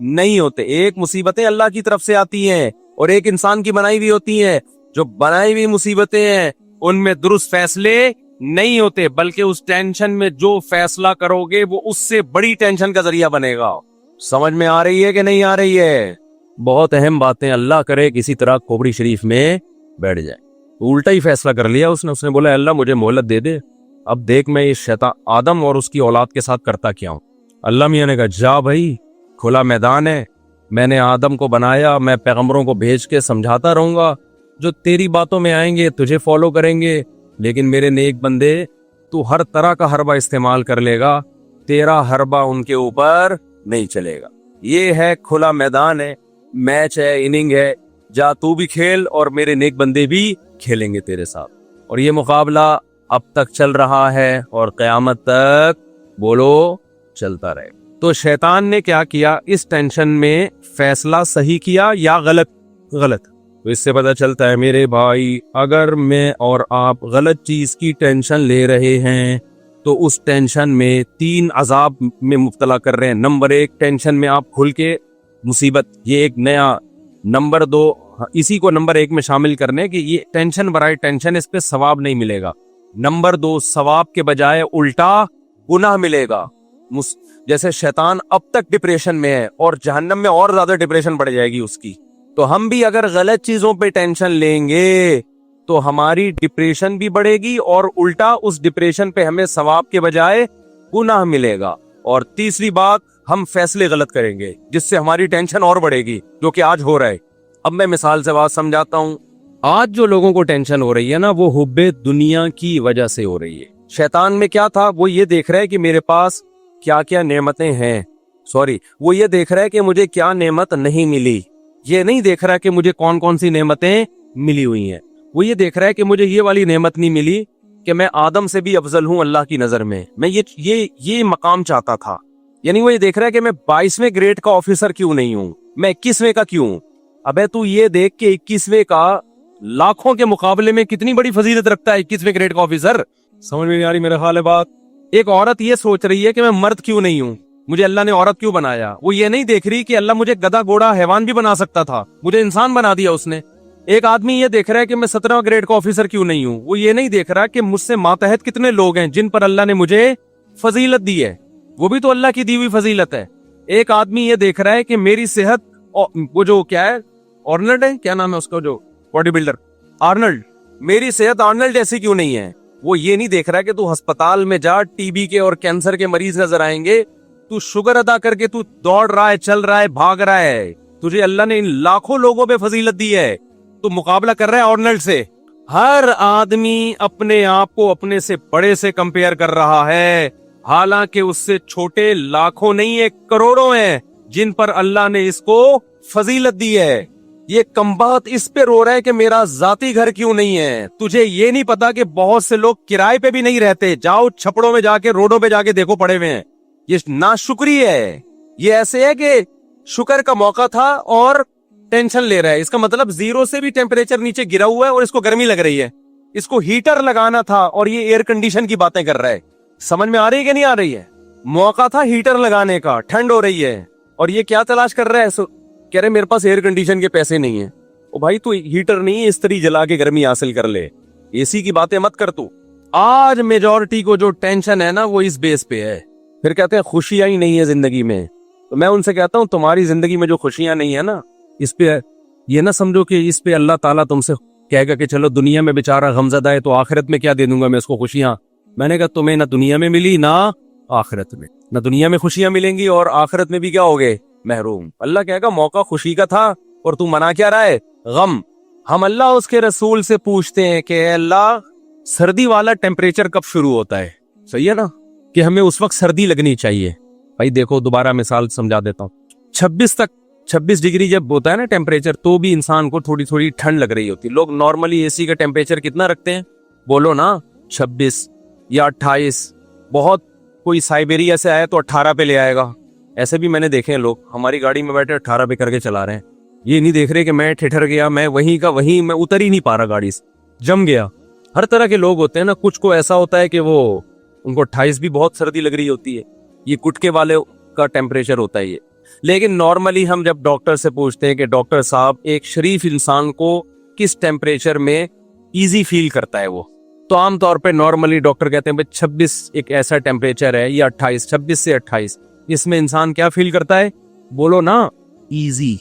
نہیں ہوتے۔ ایک مصیبتیں اللہ کی طرف سے آتی ہیں اور ایک انسان کی بنائی ہوئی ہوتی ہیں، جو بنائی ہوئی مصیبتیں ہیں ان میں درست فیصلے نہیں ہوتے، بلکہ اس ٹینشن میں جو فیصلہ کرو گے وہ اس سے بڑی ٹینشن کا ذریعہ بنے گا۔ سمجھ میں آ رہی ہے کہ نہیں آ رہی ہے؟ بہت اہم باتیں، اللہ کرے کسی طرح کھوپڑی شریف میں بیٹھ جائے۔ الٹا ہی فیصلہ کر لیا اس نے بولا اللہ مجھے مہلت دے دے، اب دیکھ میں اس شیطان آدم اور اس کی اولاد کے ساتھ کرتا کیا ہوں۔ اللہ میاں نے کہا جا بھائی، کھلا میدان ہے، میں نے آدم کو بنایا، میں پیغمبروں کو بھیج کے سمجھاتا رہوں گا، جو تیری باتوں میں آئیں گے تجھے فالو کریں گے، لیکن میرے نیک بندے تو ہر طرح کا حربہ استعمال کر لے گا، تیرا حربہ ان کے اوپر نہیں چلے گا۔ یہ ہے کھلا میدان ہے، میچ ہے، اننگ ہے، جا تو بھی کھیل اور میرے نیک بندے بھی کھیلیں گے تیرے ساتھ۔ اور یہ مقابلہ اب تک چل رہا ہے اور قیامت تک بولو چلتا رہے۔ تو شیطان نے کیا کیا؟ اس ٹینشن میں فیصلہ صحیح کیا یا غلط؟ تو اس سے پتہ چلتا ہے میرے بھائی، اگر میں اور آپ غلط چیز کی ٹینشن لے رہے ہیں تو اس ٹینشن میں 3 عذاب میں مبتلا کر رہے ہیں۔ نمبر 1، ٹینشن میں آپ کھل کے مصیبت، یہ ایک نیا۔ نمبر 2، اسی کو نمبر 1 میں شامل کرنے کہ یہ ٹینشن برائے ٹینشن، اس پہ ثواب نہیں ملے گا۔ نمبر 2، ثواب کے بجائے الٹا گناہ ملے گا۔ جیسے شیطان اب تک ڈپریشن میں ہے اور جہنم میں اور زیادہ ڈپریشن بڑھ جائے گی اس کی، تو ہم بھی اگر غلط چیزوں پہ ٹینشن لیں گے تو ہماری ڈپریشن بھی بڑھے گی اور الٹا اس ڈپریشن پہ ہمیں ثواب کے بجائے گناہ ملے گا۔ اور تیسری بات، ہم فیصلے غلط کریں گے جس سے ہماری ٹینشن اور بڑھے گی، جو کہ آج ہو رہا ہے۔ اب میں مثال سے بات سمجھاتا ہوں۔ آج جو لوگوں کو ٹینشن ہو رہی ہے نا، وہ حب دنیا کی وجہ سے ہو رہی ہے۔ شیطان میں کیا تھا؟ وہ یہ دیکھ رہا ہے کہ میرے پاس کیا کیا نعمتیں ہیں، وہ یہ دیکھ رہا ہے کہ مجھے کیا نعمت نہیں ملی، یہ نہیں دیکھ رہا ہے کہ مجھے کون کون سی نعمتیں ملی ہوئی ہیں۔ وہ یہ دیکھ رہا ہے کہ مجھے یہ والی نعمت نہیں ملی کہ میں آدم سے بھی افضل ہوں اللہ کی نظر میں یہ مقام چاہتا تھا۔ یعنی وہ یہ دیکھ رہا ہے کہ میں 22ویں گریڈ کا آفیسر کیوں نہیں ہوں، میں 21ویں کا کیوں ہوں۔ ابے تو یہ دیکھ کہ 21ویں کا لاکھوں کے مقابلے میں کتنی بڑی فضیلت رکھتا ہے 21ویں گریڈ کا آفیسر۔ سمجھ میں نہیں آ رہی میرے خیال ہے بات؟ ایک عورت یہ سوچ رہی ہے کہ میں مرد کیوں نہیں ہوں، مجھے اللہ نے عورت کیوں بنایا۔ وہ یہ نہیں دیکھ رہی کہ اللہ مجھے گدھا گھوڑا حیوان بھی بنا سکتا تھا، مجھے انسان بنا دیا اس نے۔ ایک آدمی یہ دیکھ رہا ہے کہ میں 17واں گریڈ کا آفیسر کیوں نہیں ہوں، وہ یہ نہیں دیکھ رہا کہ مجھ سے ماتحت کتنے لوگ ہیں جن پر اللہ نے مجھے فضیلت دی ہے، وہ بھی تو اللہ کی دی ہوئی فضیلت ہے۔ ایک آدمی یہ دیکھ رہا ہے کہ میری صحت، وہ جو کیا ہے، آرنلڈ ہے، کیا نام ہے اس کا جو باڈی بلڈر، آرنلڈ، میری صحت آرنلڈ جیسی کیوں نہیں ہے۔ وہ یہ نہیں دیکھ رہا کہ تو ہسپتال میں جا, ٹی بی کے اور کینسر کے مریض نظر آئیں گے, تو شکر ادا کر کے تو دوڑ رہا ہے, چل رہا ہے, بھاگ رہا ہے, تجھے اللہ نے ان لاکھوں لوگوں پہ فضیلت دی ہے, تو مقابلہ کر رہا ہے آرنلڈ سے. ہر آدمی اپنے آپ کو اپنے سے بڑے سے کمپیئر کر رہا ہے, حالانکہ اس سے چھوٹے لاکھوں نہیں ہے, کروڑوں ہیں جن پر اللہ نے اس کو فضیلت دی ہے. یہ کمبخت اس پہ رو رہا ہے کہ میرا ذاتی گھر کیوں نہیں ہے. تجھے یہ نہیں پتا کہ بہت سے لوگ کرائے پہ بھی نہیں رہتے, جاؤ چھپڑوں میں جا کے, روڈوں پہ جا کے دیکھو, پڑے ہوئے ہیں. یہ ناشکری ہے. یہ ایسے ہے کہ شکر کا موقع تھا اور ٹینشن لے رہا ہے. اس کا مطلب زیرو سے بھی ٹیمپریچر نیچے گرا ہوا ہے اور اس کو گرمی لگ رہی ہے. اس کو ہیٹر لگانا تھا اور یہ ایئر کنڈیشن کی باتیں کر رہا ہے. سمجھ میں آ رہی ہے کہ نہیں آ رہی ہے؟ موقع تھا ہیٹر لگانے کا, ٹھنڈ ہو رہی ہے, اور یہ کیا تلاش کر رہا ہے, کہہ رہے میرے پاس ایئر کنڈیشن کے پیسے نہیں ہیں. او بھائی تو ہیٹر نہیں, استری جلا کے گرمی حاصل کر لے, اے سی کی باتیں مت کر. تو آج میجورٹی کو جو ٹینشن ہے نا وہ اس بیس پہ ہے. پھر کہتے ہیں خوشیاں ہی نہیں ہے زندگی میں. تو میں ان سے کہتا ہوں تمہاری زندگی میں جو خوشیاں نہیں ہے نا, اس پہ یہ نہ سمجھو کہ اس پہ اللہ تعالیٰ تم سے کہے گا کہ چلو دنیا میں بیچارہ غمزدہ ہے تو آخرت میں کیا دے دوں گا میں اس کو خوشیاں. میں نے کہا تمہیں نہ دنیا میں ملی نہ آخرت میں, نہ دنیا میں خوشیاں ملیں گی اور آخرت میں بھی کیا ہوگے, محروم. اللہ کہے گا موقع خوشی کا تھا اور تو منا کیا رہا ہے, غم. ہم اللہ اس کے رسول سے پوچھتے ہیں کہ اے اللہ سردی والا ٹیمپریچر کب شروع ہوتا ہے. صحیح ہے نا کہ ہمیں اس وقت سردی لگنی چاہیے. بھائی دیکھو دوبارہ مثال سمجھا دیتا ہوں. 26 ڈگری جب ہوتا ہے نا ٹیمپریچر, تو بھی انسان کو تھوڑی تھوڑی ٹھنڈ لگ رہی ہوتی ہے. لوگ نارملی اے سی کا ٹیمپریچر کتنا رکھتے ہیں, بولو نا, 26 یا 28. بہت کوئی سائبیریا سے آیا تو 18 پہ لے آئے گا. ایسے بھی میں نے دیکھے ہیں لوگ ہماری گاڑی میں بیٹھے 18 پہ کر کے چلا رہے ہیں. یہ نہیں دیکھ رہے کہ میں ٹھٹر گیا, میں وہیں کا وہیں, میں اتر ہی نہیں پا رہا گاڑی سے, جم گیا. ہر طرح کے لوگ ہوتے ہیں نا. کچھ کو ایسا ہوتا ہے کہ وہ ان کو 28 بھی بہت سردی لگ رہی ہوتی ہے. یہ گٹکے والے کا ٹیمپریچر ہوتا ہے یہ. لیکن نارملی ہم جب ڈاکٹر سے پوچھتے ہیں کہ ڈاکٹر صاحب ایک شریف انسان کو کس ٹیمپریچر میں ایزی فیل کرتا ہے وہ, تو عام طور پہ نارملی ڈاکٹر کہتے ہیں بھائی 26 ایک ایسا ٹیمپریچر ہے, یا 28, 26 سے 28, اس میں انسان کیا فیل کرتا ہے, بولو نا, ایزی.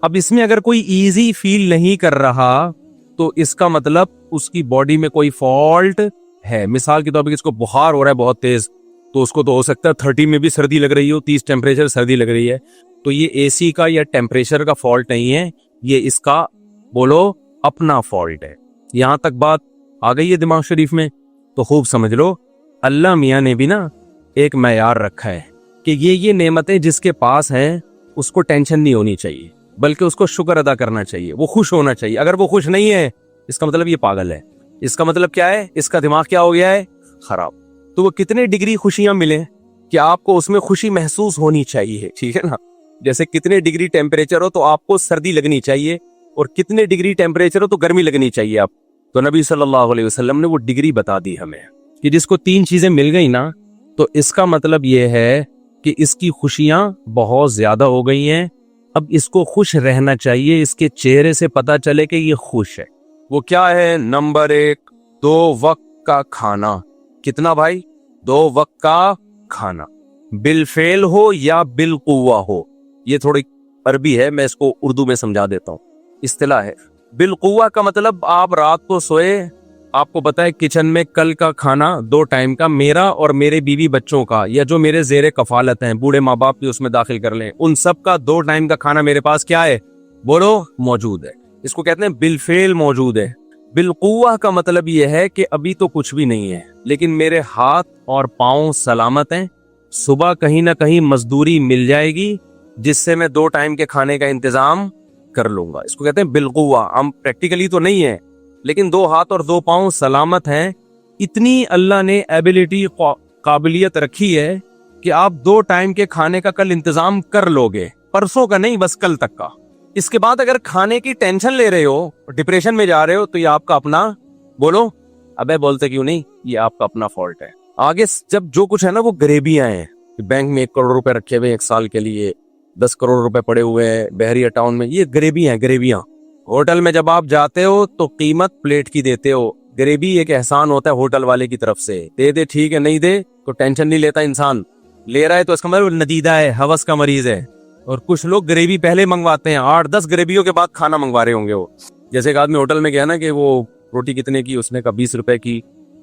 اب اس میں اگر کوئی ایزی فیل نہیں کر رہا تو اس کا مطلب اس کی باڈی میں کوئی فالٹ ہے. مثال کے طور پہ اس کو بخار ہو رہا ہے بہت تیز, تو اس کو تو ہو سکتا ہے 30 میں بھی سردی لگ رہی ہو, 30 ٹیمپریچر سردی لگ رہی ہے. تو یہ اے سی کا یا ٹیمپریچر کا فالٹ نہیں ہے, یہ اس کا بولو اپنا فالٹ ہے. یہاں تک بات آ گئی ہے دماغ شریف میں؟ تو خوب سمجھ لو, اللہ میاں نے بھی نا ایک معیار رکھا ہے کہ یہ نعمتیں جس کے پاس ہیں اس کو ٹینشن نہیں ہونی چاہیے, بلکہ اس کو شکر ادا کرنا چاہیے, وہ خوش ہونا چاہیے. اگر وہ خوش نہیں ہے اس کا مطلب یہ پاگل ہے. اس کا مطلب کیا ہے, اس کا دماغ کیا ہو گیا ہے, خراب. تو وہ کتنے ڈگری خوشیاں ملیں کہ آپ کو اس میں خوشی محسوس ہونی چاہیے, ٹھیک ہے نا. جیسے کتنے ڈگری ٹیمپریچر ہو تو آپ کو سردی لگنی چاہیے, اور کتنے ڈگری ٹیمپریچر ہو تو گرمی لگنی چاہیے آپ. تو نبی صلی اللہ علیہ وسلم نے وہ ڈگری بتا دی ہمیں کہ جس کو 3 چیزیں مل گئی نا, تو اس کا مطلب یہ ہے کہ اس کی خوشیاں بہت زیادہ ہو گئی ہیں. اب اس کو خوش رہنا چاہیے, اس کے چہرے سے پتا چلے کہ یہ خوش ہے. وہ کیا ہے, نمبر 1, 2 وقت کا کھانا. کتنا بھائی, 2 وقت کا کھانا, بالفعل ہو یا بالقوہ ہو. یہ تھوڑی عربی ہے, میں اس کو اردو میں سمجھا دیتا ہوں. اصطلاح ہے بالقوہ کا مطلب آپ رات کو سوئے, آپ کو پتا ہے کچن میں کل کا کھانا 2 ٹائم کا, میرا اور میرے بیوی بچوں کا, یا جو میرے زیر کفالت ہیں, بوڑھے ماں باپ بھی اس میں داخل کر لیں, ان سب کا 2 ٹائم کا کھانا میرے پاس کیا ہے, بولو, موجود ہے. اس کو کہتے ہیں بالفعل موجود ہے. بالقوہ کا مطلب یہ ہے کہ ابھی تو کچھ بھی نہیں ہے, لیکن میرے ہاتھ اور پاؤں سلامت ہیں, صبح کہیں نہ کہیں مزدوری مل جائے گی جس سے میں 2 ٹائم کے کھانے کا انتظام کر لوں گا. اس کو کہتے ہیں بالقوہ. ہم پریکٹیکلی تو نہیں ہے, لیکن 2 ہاتھ اور 2 پاؤں سلامت ہیں. اتنی اللہ نے ایبیلٹی, قابلیت رکھی ہے کہ آپ 2 ٹائم کے کھانے کا کل انتظام کر لو گے, پرسوں کا نہیں, بس کل تک کا. اس کے بعد اگر کھانے کی ٹینشن لے رہے ہو, ڈپریشن میں جا رہے ہو, تو یہ آپ کا اپنا, بولو, ابے بولتے کیوں نہیں, یہ آپ کا اپنا فالٹ ہے. آگے جب جو کچھ ہے نا وہ غریبیاں ہیں, بینک میں 1 کروڑ روپے رکھے ہوئے 1 سال کے لیے, 10 کروڑ روپے پڑے ہوئے ہیں بحریہ ٹاؤن میں, یہ غریبی ہیں, غریبیاں. ہوٹل میں جب آپ جاتے ہو تو قیمت پلیٹ کی دیتے ہو. غریبی ایک احسان ہوتا ہے ہوٹل والے کی طرف سے, دے ٹھیک ہے, نہیں دے تو ٹینشن نہیں لیتا انسان. لے رہا ہے تو اس کا مطلب ندیدہ ہے, ہوس کا مریض ہے. اور کچھ لوگ غریبی پہلے منگواتے ہیں, 8-10 غریبیوں کے بعد کھانا منگوا رہے ہوں گے وہ. جیسے ایک آدمی ہوٹل میں گیا نا کہ وہ روٹی کتنے کی, اس نے کہا 20 روپے کی,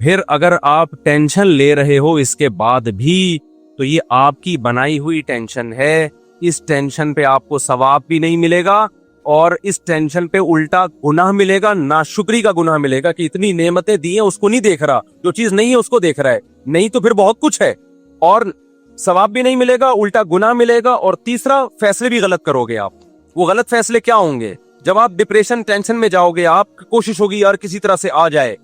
پھر اگر آپ ٹینشن لے رہے ہو اس کے بعد بھی تو یہ آپ کی بنائی ہوئی ٹینشن ہے. اس ٹینشن پہ آپ کو ثواب بھی نہیں ملے گا اور اس ٹینشن پہ الٹا گناہ ملے گا, ناشکری کا گناہ ملے گا کہ اتنی نعمتیں دی ہیں اس کو نہیں دیکھ رہا, جو چیز نہیں ہے اس کو دیکھ رہا ہے. نہیں تو پھر بہت کچھ ہے اور ثواب بھی نہیں ملے گا, الٹا گناہ ملے گا. اور تیسرا, فیصلے بھی غلط کرو گے آپ. وہ غلط فیصلے کیا ہوں گے؟ جب آپ ڈپریشن ٹینشن میں جاؤ گے, آپ کوشش ہوگی یار کسی طرح سے آ جائے,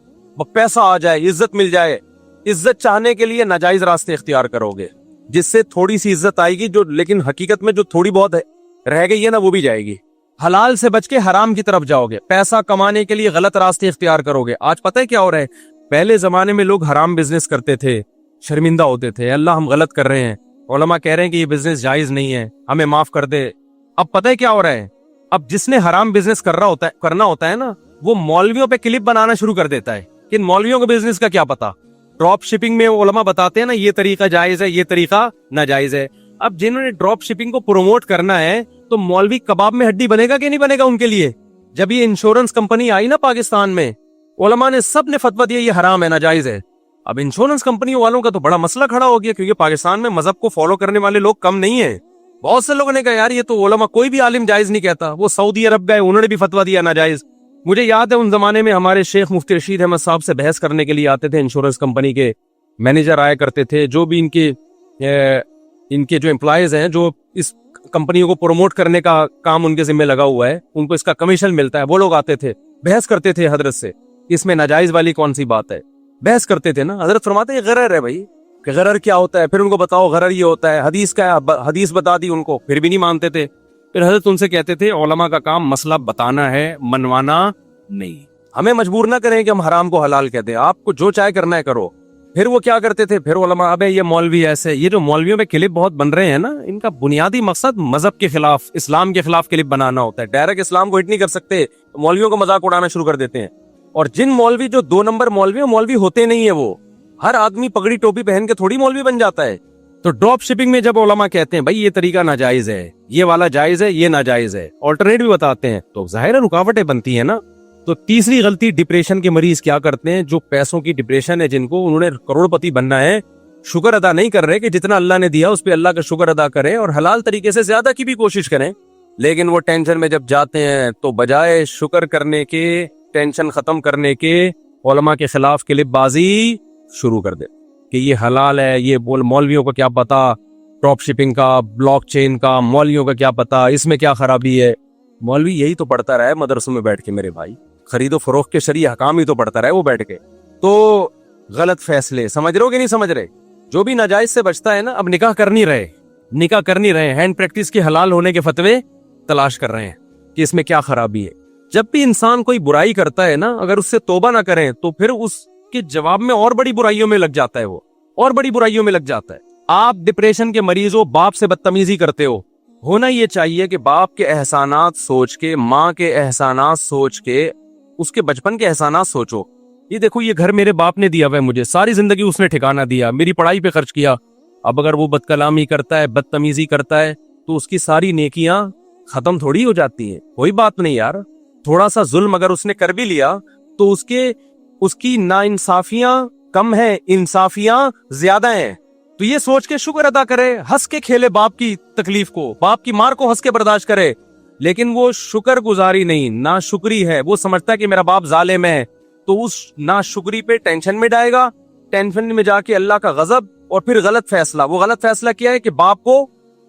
پیسہ آ جائے, عزت مل جائے. عزت چاہنے کے لیے ناجائز راستے اختیار کرو گے جس سے تھوڑی سی عزت آئے گی, جو لیکن حقیقت میں جو تھوڑی بہت ہے رہ گئی ہے نا وہ بھی جائے گی. حلال سے بچ کے حرام کی طرف جاؤ گے, پیسہ کمانے کے لیے غلط راستے اختیار کرو گے. آج پتہ ہے کیا ہو رہا ہے؟ پہلے زمانے میں لوگ حرام بزنس کرتے تھے, شرمندہ ہوتے تھے, اللہ ہم غلط کر رہے ہیں, علماء کہہ رہے ہیں کہ یہ بزنس جائز نہیں ہے, ہمیں معاف کر دے. اب پتہ ہے کیا ہو رہا ہے؟ اب جس نے حرام بزنس کرنا ہوتا ہے نا, وہ مولویوں پہ کلپ بنانا شروع کر دیتا ہے کہ مولویوں کے بزنس کا کیا پتا. ڈراپ شپنگ میں علماء بتاتے ہیں نا یہ طریقہ جائز ہے, یہ طریقہ ناجائز ہے. اب جنہوں نے ڈراپ شپنگ کو پروموٹ کرنا ہے تو مولوی کباب میں ہڈی بنے گا کہ نہیں بنے گا ان کے لیے؟ جب یہ انشورنس کمپنی آئی نا پاکستان میں, علماء نے سب نے فتویٰ دیا یہ حرام ہے, ناجائز ہے. اب انشورنس کمپنیوں والوں کا تو بڑا مسئلہ کھڑا ہو گیا کیونکہ پاکستان میں مذہب کو فالو کرنے والے لوگ کم نہیں ہیں. بہت سے لوگوں نے کہا یار یہ تو علماء, کوئی بھی عالم جائز نہیں کہتا. وہ سعودی عرب گئے, انہوں نے بھی فتویٰ دیا ناجائز. مجھے یاد ہے ان زمانے میں ہمارے شیخ مفتی رشید احمد صاحب سے بحث کرنے کے لیے آتے تھے, انشورنس کمپنی کے مینیجر آیا کرتے تھے, جو بھی ان کے جو امپلائیز ہیں جو اس کمپنیوں کو پروموٹ کرنے کا کام ان کے ذمہ لگا ہوا ہے, ان کو اس کا کمیشن ملتا ہے, وہ لوگ آتے تھے بحث کرتے تھے حضرت سے, اس میں ناجائز والی کون سی بات ہے, بحث کرتے تھے نا. حضرت فرماتے ہیں غرر ہے بھائی, کہ غرر کیا ہوتا ہے, پھر ان کو بتاؤ غرر یہ ہوتا ہے, حدیث کا ہے, حدیث بتا دی ان کو, پھر بھی نہیں مانتے تھے. پھر حضرت ان سے کہتے تھے علماء کا کام مسئلہ بتانا ہے, منوانا نہیں. ہمیں مجبور نہ کریں کہ ہم حرام کو حلال کہتے ہیں, آپ کو جو چاہے کرنا ہے کرو. پھر وہ کیا کرتے تھے, پھر علماء ابے یہ مولوی ایسے, یہ جو مولویوں پہ کلپ بہت بن رہے ہیں نا, ان کا بنیادی مقصد مذہب کے خلاف, اسلام کے خلاف کلپ بنانا ہوتا ہے. ڈائریکٹ اسلام کو ہٹ نہیں کر سکتے, مولویوں کو مذاق اڑانا شروع کر دیتے ہیں. اور جن مولوی جو 2 نمبر مولوی ہوتے نہیں ہیں, وہ ہر آدمی پگڑی ٹوپی پہن کے تھوڑی مولوی بن جاتا ہے. تو ڈراپ شپنگ میں جب علماء کہتے ہیں بھائی یہ طریقہ ناجائز ہے, یہ والا جائز ہے, یہ ناجائز ہے, آلٹرنیٹ بھی بتاتے ہیں, تو ظاہر رکاوٹیں بنتی ہیں نا. تو تیسری غلطی, ڈپریشن کے مریض کیا کرتے ہیں, جو پیسوں کی ڈپریشن ہے, جن کو انہوں نے کروڑ پتی بننا ہے, شکر ادا نہیں کر رہے کہ جتنا اللہ نے دیا اس پہ اللہ کا شکر ادا کریں اور حلال طریقے سے زیادہ کی بھی کوشش کریں. لیکن وہ ٹینشن میں جب جاتے ہیں تو بجائے شکر کرنے کے, ٹینشن ختم کرنے کے, علماء کے خلاف کلپ بازی شروع کر دے کہ یہ حلال ہے, یہ مولویوں کو کیا پتا, ڈراپ شپنگ کا, بلاک چین کا, مولویوں کا کیا پتا, اس میں کیا خرابی ہے. مولوی یہی تو پڑھتا رہا ہے مدرسوں میں بیٹھ کے میرے بھائی, خرید و فروخت کے شرعی حکام ہی تو پڑھتا رہے وہ بیٹھ کے. تو غلط فیصلے سمجھ رہے ہو کہ نہیں سمجھ رہے؟ جو بھی ناجائز سے بچتا ہے نا, اب نکاح کر نہیں رہے, ہینڈ پریکٹس کے حلال ہونے کے فتوے تلاش کر رہے ہیں کہ اس میں کیا خرابی ہے. جب بھی انسان کوئی برائی کرتا ہے نا, اگر اس سے توبہ نہ کریں تو پھر اس کے جواب میں اور بڑی برائیوں میں لگ جاتا ہے, وہ اور بڑی برائیوں میں لگ جاتا ہے. آپ ڈپریشن کے مریض ہو, باپ سے بدتمیزی کرتے ہو, ہونا یہ چاہیے کہ باپ کے احسانات سوچ کے, ماں کے احسانات سوچ کے, اس کے بچپن کے احسانات سوچو. یہ دیکھو یہ گھر میرے باپ نے دیا ہوا ہے مجھے, ساری زندگی اس نے ٹھکانہ دیا, میری پڑھائی پہ خرچ کیا. اب اگر وہ بد کلامی کرتا ہے, بدتمیزی کرتا ہے, تو اس کی ساری نیکیاں ختم تھوڑی ہو جاتی ہیں. کوئی بات نہیں یار, تھوڑا سا ظلم اگر اس نے کر بھی لیا تو اس کی ناانصافیاں کم ہیں, انصافیاں زیادہ ہیں. تو یہ سوچ کے شکر ادا کرے, ہنس کے کھیلے باپ کی تکلیف کو, باپ کی مار کو ہنس کے برداشت کرے. لیکن وہ شکر گزاری نہیں, ناشکری ہے. وہ سمجھتا ہے کہ میرا باپ ظالم ہے, تو اس ناشکری پہ ٹینشن میں ڈائے گا, ٹینشن میں جا کے اللہ کا غضب, اور پھر غلط فیصلہ. وہ غلط فیصلہ کیا ہے کہ باپ کو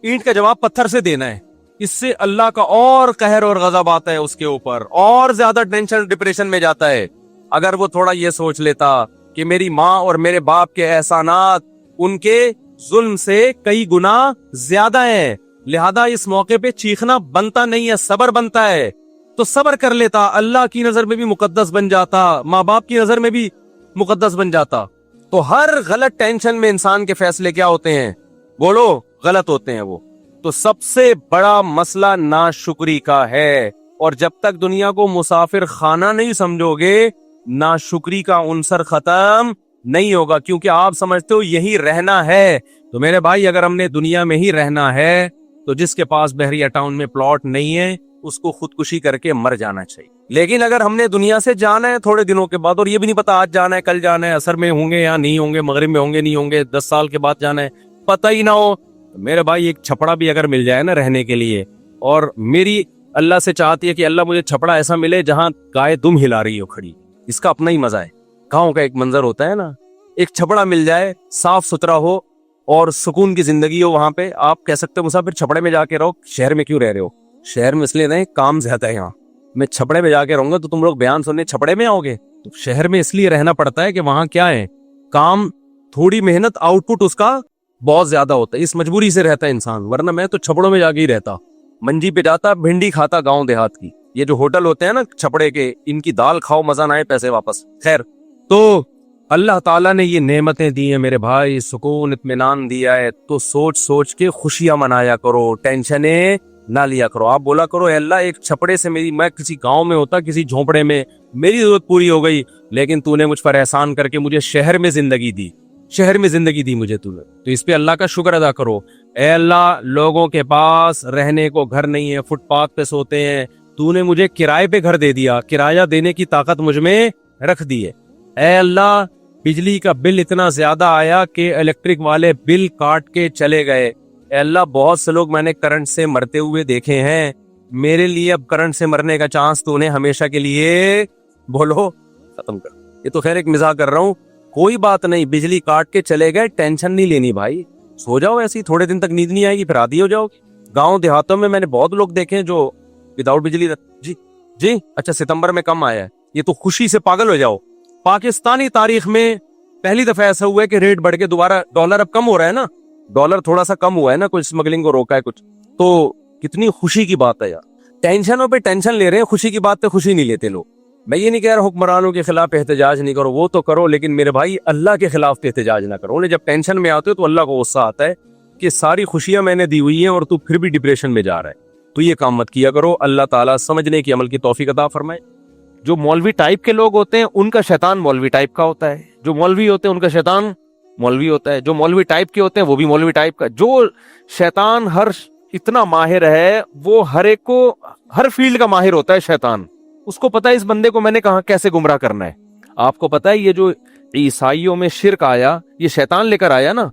اینٹ کا جواب پتھر سے دینا ہے. اس سے اللہ کا اور قہر اور غضب آتا ہے اس کے اوپر, اور زیادہ ٹینشن ڈپریشن میں جاتا ہے. اگر وہ تھوڑا یہ سوچ لیتا کہ میری ماں اور میرے باپ کے احسانات ان کے ظلم سے کئی گنا زیادہ ہیں, لہذا اس موقع پہ چیخنا بنتا نہیں ہے, صبر بنتا ہے, تو صبر کر لیتا, اللہ کی نظر میں بھی مقدس بن جاتا, ماں باپ کی نظر میں بھی مقدس بن جاتا. تو ہر غلط ٹینشن میں انسان کے فیصلے کیا ہوتے ہیں, بولو, غلط ہوتے ہیں وہ. تو سب سے بڑا مسئلہ ناشکری کا ہے, اور جب تک دنیا کو مسافر خانہ نہیں سمجھو گے, ناشکری کا عنصر ختم نہیں ہوگا, کیونکہ آپ سمجھتے ہو یہی رہنا ہے. تو میرے بھائی, اگر ہم نے دنیا میں ہی رہنا ہے تو جس کے پاس بحریہ ٹاؤن میں پلاٹ نہیں ہے اس کو خودکشی کر کے مر جانا چاہیے. لیکن اگر ہم نے دنیا سے جانا ہے تھوڑے دنوں کے بعد اور یہ بھی نہیں پتا آج جانا ہے کل جانا ہے, عصر میں ہوں گے یا نہیں ہوں گے, مغرب میں ہوں گے نہیں ہوں گے, 10 سال کے بعد جانا ہے پتہ ہی نہ ہو, میرے بھائی ایک چھپڑا بھی اگر مل جائے نا رہنے کے لیے, اور میری اللہ سے چاہتی ہے کہ اللہ مجھے چھپڑا ایسا ملے جہاں گائے دم ہلا رہی ہو کھڑی, اس کا اپنا ہی مزہ ہے. گاؤں کا ایک منظر ہوتا ہے نا, ایک چھپڑا مل جائے صاف ستھرا ہو اور سکون کی زندگی ہو وہاں پہ. آپ کہہ سکتے ہو مسافر چھپڑے میں جا کے رہو, شہر میں کیوں رہ رہے ہو؟ شہر میں اس لیے نہیں, کام زیادہ ہے یہاں. میں چھپڑے میں جا کے رہوں گا تو تم لوگ بیان سننے چھپڑے میں آؤ گے. تو شہر میں اس لیے رہنا پڑتا ہے کہ وہاں کیا ہے, کام, تھوڑی محنت, آؤٹ پٹ اس کا بہت زیادہ ہوتا ہے, اس مجبوری سے رہتا ہے انسان. ورنہ میں تو چھپڑوں میں جا کے ہی رہتا, منجی پہ جاتا, بھنڈی کھاتا گاؤں دیہات کی. یہ جو ہوٹل ہوتے ہیں نا چھپڑے کے, ان کی دال کھاؤ مزہ نہ آئے پیسے واپس. خیر, تو اللہ تعالیٰ نے یہ نعمتیں دی ہیں میرے بھائی, سکون اطمینان دیا ہے, تو سوچ سوچ کے خوشیاں منایا کرو, ٹینشنیں نہ لیا کرو. آپ بولا کرو اے اللہ ایک چھپڑے سے میری, میں کسی گاؤں میں ہوتا, کسی جھونپڑے میں, میری ضرورت پوری ہو گئی, لیکن تو نے مجھ پر احسان کر کے مجھے شہر میں زندگی دی, شہر میں زندگی دی مجھے تو نے, تو اس پہ اللہ کا شکر ادا کرو. اے اللہ لوگوں کے پاس رہنے کو گھر نہیں ہے, فٹ پاتھ پہ سوتے ہیں, تو نے مجھے کرائے پہ گھر دے دیا, کرایہ دینے کی طاقت مجھ میں رکھ دی ہے. اے اللہ بجلی کا بل اتنا زیادہ آیا کہ الیکٹرک والے بل کاٹ کے چلے گئے. اے اللہ بہت سے لوگ میں نے کرنٹ سے مرتے ہوئے دیکھے ہیں, میرے لیے اب کرنٹ سے مرنے کا چانس تو نے ہمیشہ کے لیے بولو ختم کر. یہ تو خیر ایک مزاح کر رہا ہوں, کوئی بات نہیں, بجلی کاٹ کے چلے گئے, ٹینشن نہیں لینی بھائی, سو جاؤ ایسی, تھوڑے دن تک نیند نہیں آئے گی پھر عادی ہو جاؤ گی. گاؤں دیہاتوں میں نے بہت لوگ دیکھے ہیں جو وداؤٹ بجلی جی اچھا ستمبر میں کم آیا ہے, یہ تو خوشی سے پاگل ہو جاؤ. پاکستانی تاریخ میں پہلی دفعہ ایسا ہوا ہے کہ ریٹ بڑھ کے دوبارہ, ڈالر اب کم ہو رہا ہے نا, ڈالر تھوڑا سا کم ہوا ہے نا, کچھ اسمگلنگ کو روکا ہے کچھ, تو کتنی خوشی کی بات ہے یار. ٹینشنوں پہ ٹینشن لے رہے ہیں, خوشی کی بات پہ خوشی نہیں لیتے لوگ. میں یہ نہیں کہہ رہا حکمرانوں کے خلاف احتجاج نہیں کرو, وہ تو کرو, لیکن میرے بھائی اللہ کے خلاف احتجاج نہ کرو. انہیں جب ٹینشن میں آتے ہو تو اللہ کو غصہ آتا ہے کہ ساری خوشیاں میں نے دی ہوئی ہیں اور تو پھر بھی ڈپریشن میں جا رہا ہے. تو یہ کام مت کیا کرو. اللہ تعالیٰ سمجھنے کی عمل کی توفیق عطا فرمائے. جو مولوی ٹائپ کے لوگ ہوتے ہیں ان کا شیطان مولوی ٹائپ کا ہوتا ہے, جو مولوی ہوتے ہیں ان کا شیطان مولوی ہوتا ہے, جو مولوی ٹائپ کے ہوتے ہیں وہ بھی مولوی ٹائپ کا. جو شیطان اتنا ماہر ہے, وہ ہر ایک کو ہر فیلڈ کا ماہر ہوتا ہے شیطان. اس کو پتا ہے اس بندے کو میں نے کہاں کیسے گمراہ کرنا ہے. آپ کو پتا ہے یہ جو عیسائیوں میں شرک آیا, یہ شیطان لے کر آیا نا.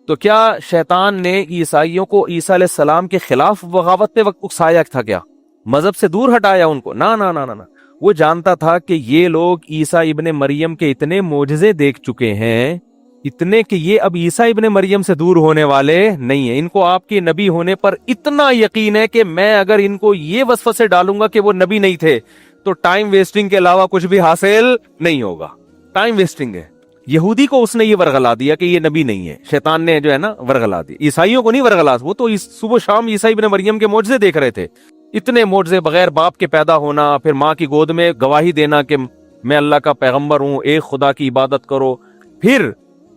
تو کیا شیطان نے عیسائیوں کو عیسیٰ علیہ السلام کے خلاف بغاوت پہ اکسایا تھا کیا؟ مذہب سے دور ہٹایا ان کو؟ نہ نہ نہ نہ. وہ جانتا تھا کہ یہ لوگ عیسیٰ ابن مریم کے اتنے معجزے دیکھ چکے ہیں, اتنے کہ یہ اب عیسیٰ ابن مریم سے دور ہونے والے نہیں ہیں. ان کو آپ کے نبی ہونے پر اتنا یقین ہے کہ میں اگر ان کو یہ وسوسے ڈالوں گا کہ وہ نبی نہیں تھے تو ٹائم ویسٹنگ کے علاوہ کچھ بھی حاصل نہیں ہوگا. ٹائم ویسٹنگ ہے. یہودی کو اس نے یہ ورغلا دیا کہ یہ نبی نہیں ہے, شیطان نے جو ہے نا ورغلا دی. عیسائیوں کو نہیں ورغلا, وہ تو صبح شام عیسیٰ ابن مریم کے معجزے دیکھ رہے تھے. اتنے معجزے, بغیر باپ کے پیدا ہونا, پھر ماں کی گود میں گواہی دینا کہ میں اللہ کا پیغمبر ہوں, ایک خدا کی عبادت کرو. پھر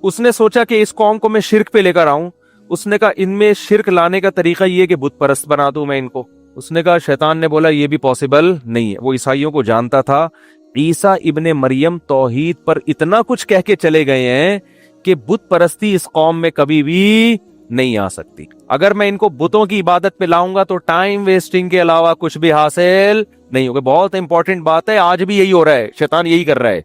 اس نے سوچا کہ اس قوم کو میں شرک پہ لے کر آؤں. اس نے کہا ان میں شرک لانے کا طریقہ یہ کہ بت پرست بنا دوں میں ان کو. اس نے کہا, شیطان نے بولا یہ بھی پاسبل نہیں ہے. وہ عیسائیوں کو جانتا تھا. عیسیٰ ابن مریم توحید پر اتنا کچھ کہہ کے چلے گئے ہیں کہ بت پرستی اس قوم میں کبھی بھی نہیں آ سکتی. اگر میں ان کو بتوں کی عبادت پہ لاؤں گا تو ٹائم ویسٹنگ کے علاوہ کچھ بھی حاصل نہیں ہوگا. بہت امپورٹنٹ بات ہے, آج بھی یہی ہو رہا ہے, شیطان یہی کر رہا ہے.